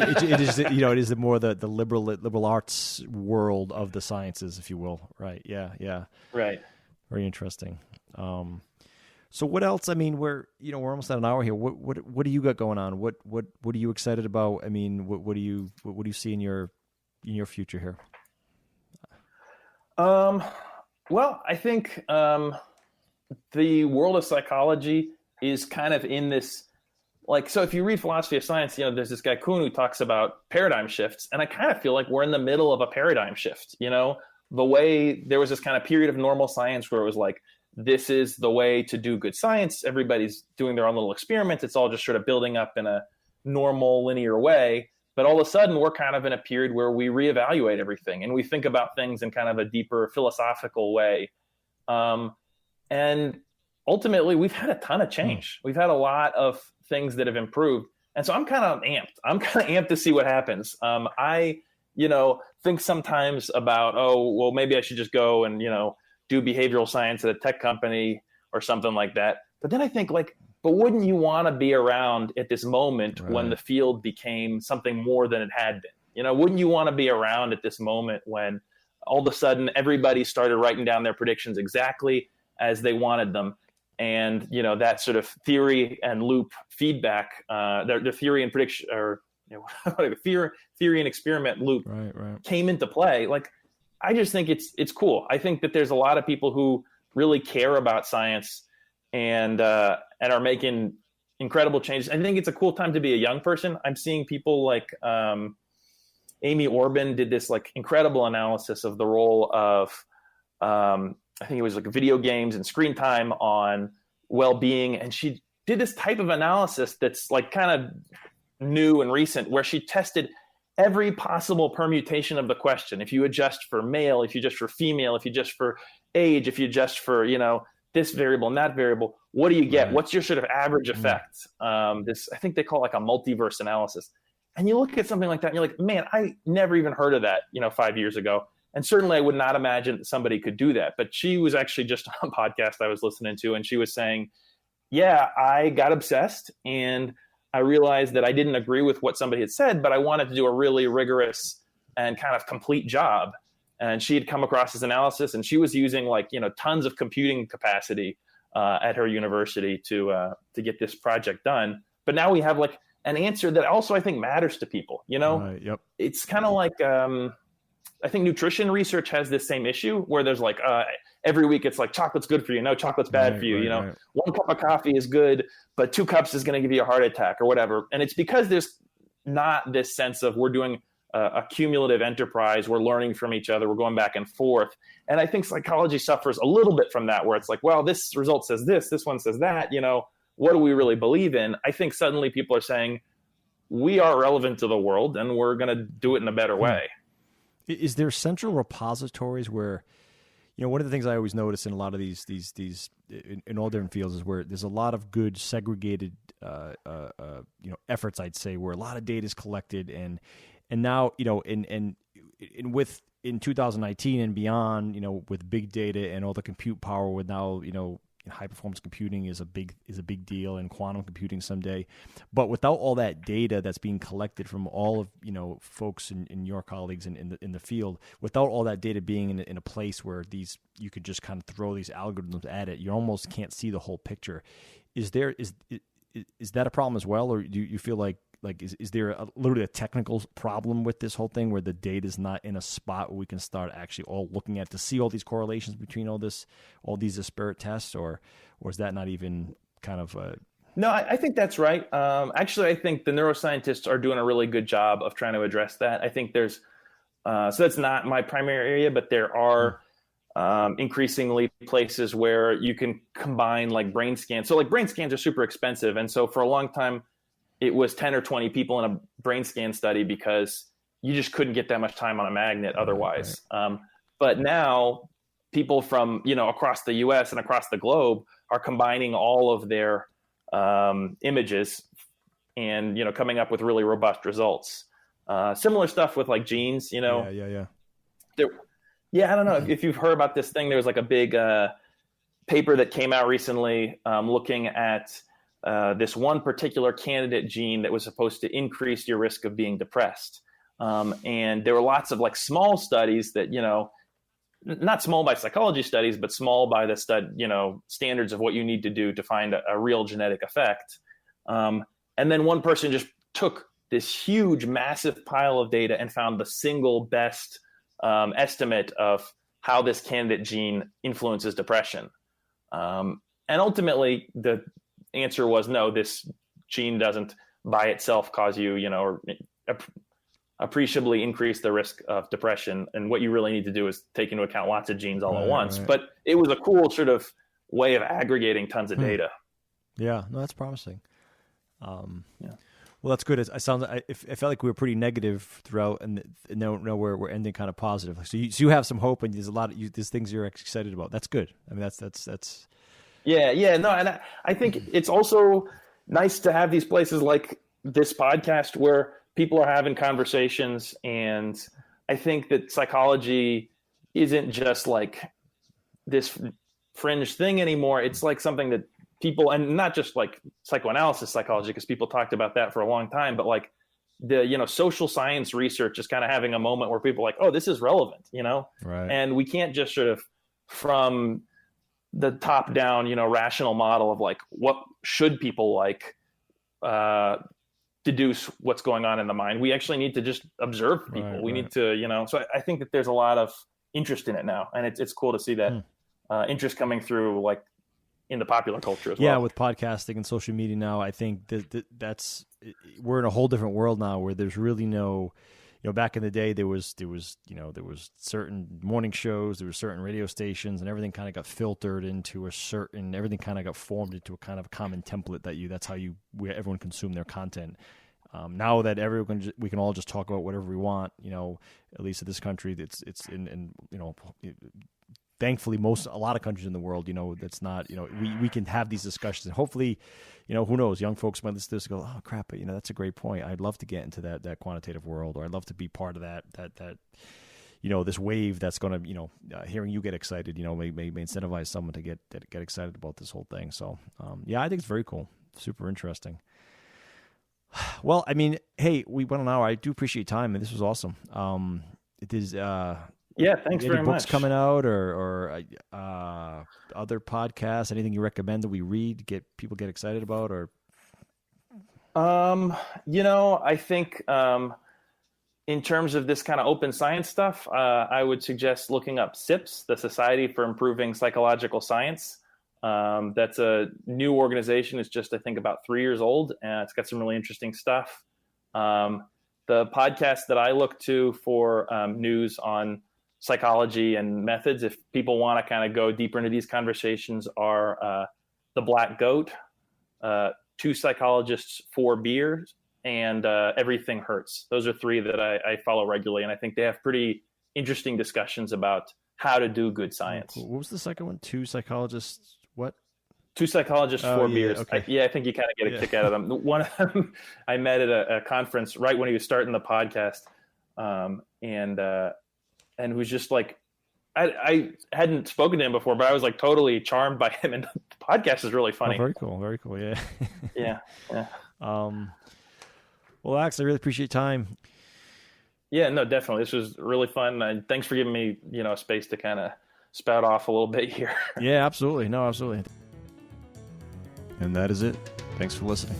is, it is more the liberal arts world of the sciences, if you will. Right. Yeah. Right. Very interesting. So what else? I mean, we're almost at an hour here. What do you got going on? What are you excited about? I mean, what do you see in your future here? Well, I think the world of psychology is kind of in this, so if you read philosophy of science, there's this guy Kuhn who talks about paradigm shifts, and I kind of feel like we're in the middle of a paradigm shift. The way there was this kind of period of normal science where it was like, this is the way to do good science. Everybody's doing their own little experiments. It's all just sort of building up in a normal linear way. But all of a sudden, we're kind of in a period where we reevaluate everything and we think about things in kind of a deeper philosophical way. And ultimately, we've had a ton of change. We've had a lot of things that have improved. And so I'm kind of amped. I'm kind of amped to see what happens. I think sometimes about, maybe I should just go and, do behavioral science at a tech company or something like that. But then I think but wouldn't you want to be around at this moment when the field became something more than it had been? Wouldn't you want to be around at this moment when all of a sudden everybody started writing down their predictions exactly as they wanted them? And, that sort of theory and loop feedback, the theory and prediction or like a theory and experiment loop Right. came into play. Like, I just think it's cool. I think that there's a lot of people who really care about science and are making incredible changes. I think it's a cool time to be a young person. I'm seeing people like Amy Orban did this like incredible analysis of the role of I think it was like video games and screen time on well-being, and she did this type of analysis that's like kind of new and recent, where she tested every possible permutation of the question. If you adjust for male, if you adjust for female, if you adjust for age, if you adjust for, this variable and that variable, what do you get? Right. What's your sort of average effect? This, I think they call it like a multiverse analysis. And you look at something like that and you're like, man, I never even heard of that, 5 years ago. And certainly I would not imagine that somebody could do that. But she was actually just on a podcast I was listening to, and she was saying, yeah, I got obsessed and I realized that I didn't agree with what somebody had said, but I wanted to do a really rigorous and kind of complete job. And she had come across this analysis, and she was using like, tons of computing capacity at her university to get this project done. But now we have like an answer that also I think matters to people. Right, yep. It's kind of like I think nutrition research has this same issue where there's like every week it's like chocolate's good for you, no, chocolate's bad for you. Right. 1 cup of coffee is good, but 2 cups is going to give you a heart attack or whatever. And it's because there's not this sense of we're doing a cumulative enterprise, we're learning from each other, we're going back and forth. And I think psychology suffers a little bit from that, where it's like, well, this result says this one says that, what do we really believe in? I think suddenly people are saying we are relevant to the world and we're going to do it in a better way. Is there central repositories where, one of the things I always notice in a lot of these in all different fields is where there's a lot of good segregated, efforts, I'd say, where a lot of data is collected, and now, with in 2019 and beyond, with big data and all the compute power, with now, high performance computing is a big deal, and quantum computing someday. But without all that data that's being collected from all of folks and your colleagues in the field, without all that data being in a place where you could just kind of throw these algorithms at it, you almost can't see the whole picture. Is that a problem as well, or do you feel like is there literally a technical problem with this whole thing where the data is not in a spot where we can start actually all looking at to see all these correlations between all these disparate tests, or is that not even kind of No, I think that's right. Actually, I think the neuroscientists are doing a really good job of trying to address that. I think there's so that's not my primary area, but there are increasingly places where you can combine like brain scans. So like brain scans are super expensive, and so for a long time it was 10 or 20 people in a brain scan study because you just couldn't get that much time on a magnet otherwise. Right. But now people from, across the US and across the globe are combining all of their images and, coming up with really robust results. Similar stuff with like genes, Yeah. I don't know if you've heard about this thing. There was like a big paper that came out recently looking at this one particular candidate gene that was supposed to increase your risk of being depressed. And there were lots of like small studies that, not small by psychology studies, but small by the standards of what you need to do to find a real genetic effect. And then one person just took this huge, massive pile of data and found the single best estimate of how this candidate gene influences depression. And ultimately, the answer was no, this gene doesn't by itself cause you, or appreciably increase the risk of depression. And what you really need to do is take into account lots of genes all at once. Right. But it was a cool sort of way of aggregating tons of data. Yeah, no, that's promising. Well, that's good. It felt like we were pretty negative throughout, and we're ending kind of positive. So you have some hope, and there's a lot of there's things you're excited about. That's good. I mean, that's. Yeah. No, and I think it's also nice to have these places like this podcast where people are having conversations. And I think that psychology isn't just like this fringe thing anymore. It's like something that people, and not just like psychoanalysis psychology, because people talked about that for a long time, but like the, social science research is kind of having a moment where people are like, oh, this is relevant, Right. And we can't just sort of from the top down, rational model of like, what should people like, deduce what's going on in the mind. We actually need to just observe people. We need to, so I think that there's a lot of interest in it now, and it's cool to see that interest coming through, like, in the popular culture as well. Yeah, with podcasting and social media now, I think that's we're in a whole different world now where there's really no, back in the day there was certain morning shows, there were certain radio stations, and everything kind of got filtered into everything kind of got formed into a kind of common template that's how everyone consumed their content. Now that we can all just talk about whatever we want, at least in this country, it's in thankfully, a lot of countries in the world, that's not, we can have these discussions, and hopefully, who knows, young folks might listen to this and go, oh crap, but that's a great point. I'd love to get into that quantitative world, or I'd love to be part of that this wave that's going to, hearing you get excited, may incentivize someone to get excited about this whole thing. So, I think it's very cool. Super interesting. Well, I mean, hey, we went an hour. I do appreciate your time, and this was awesome. It is, thanks very much. Books coming out or other podcasts? Anything you recommend that we read, people get excited about? Or I think in terms of this kind of open science stuff, I would suggest looking up SIPS, the Society for Improving Psychological Science. That's a new organization. It's just, I think, about 3 years old, and it's got some really interesting stuff. The podcast that I look to for news on psychology and methods, if people want to kind of go deeper into these conversations, are The Black Goat, Two Psychologists, Four Beers, and Everything Hurts. Those are three that I follow regularly, and I think they have pretty interesting discussions about how to do good science. Cool. What was the second one? Two Psychologists, what? Two Psychologists, Four Beers. Okay. I think you kind of get a kick out of them. One of them I met at a conference right when he was starting the podcast, and was just like, I hadn't spoken to him before, but I was like totally charmed by him, and the podcast is really funny. Oh, very cool. Yeah. Yeah. Well, Alex, I really appreciate your time. Yeah, no, definitely. This was really fun, and thanks for giving me, a space to kind of spout off a little bit here. Yeah, absolutely. No, absolutely. And that is it. Thanks for listening.